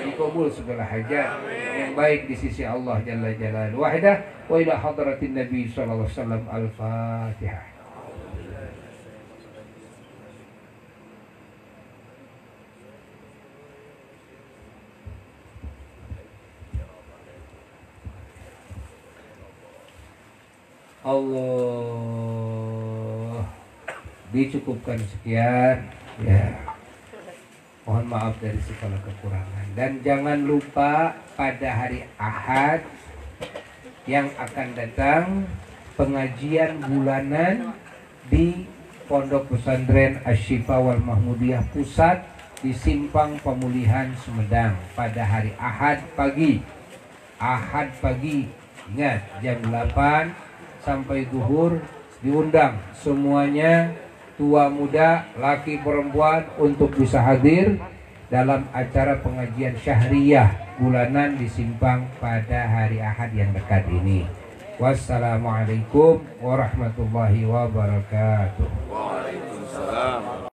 dikabul segala hajat yang baik di sisi Allah Jalla Jalaluhu wahdah. Wa ila hadratin Nabi sallallahu alaihi wasallam. Al-Fatihah. Allah, dicukupkan sekian ya. Mohon maaf dari segala kekurangan, dan jangan lupa pada hari Ahad yang akan datang pengajian bulanan di Pondok Pesantren Asy-Syifa wal Mahmudiyah Pusat di Simpang Pemulihan Sumedang pada hari Ahad pagi. Ahad pagi, ingat, jam 8 sampai zuhur diundang semuanya, tua muda, laki perempuan, untuk bisa hadir dalam acara pengajian syahriyah bulanan di Simpang pada hari Ahad yang dekat ini. Wassalamualaikum warahmatullahi wabarakatuh.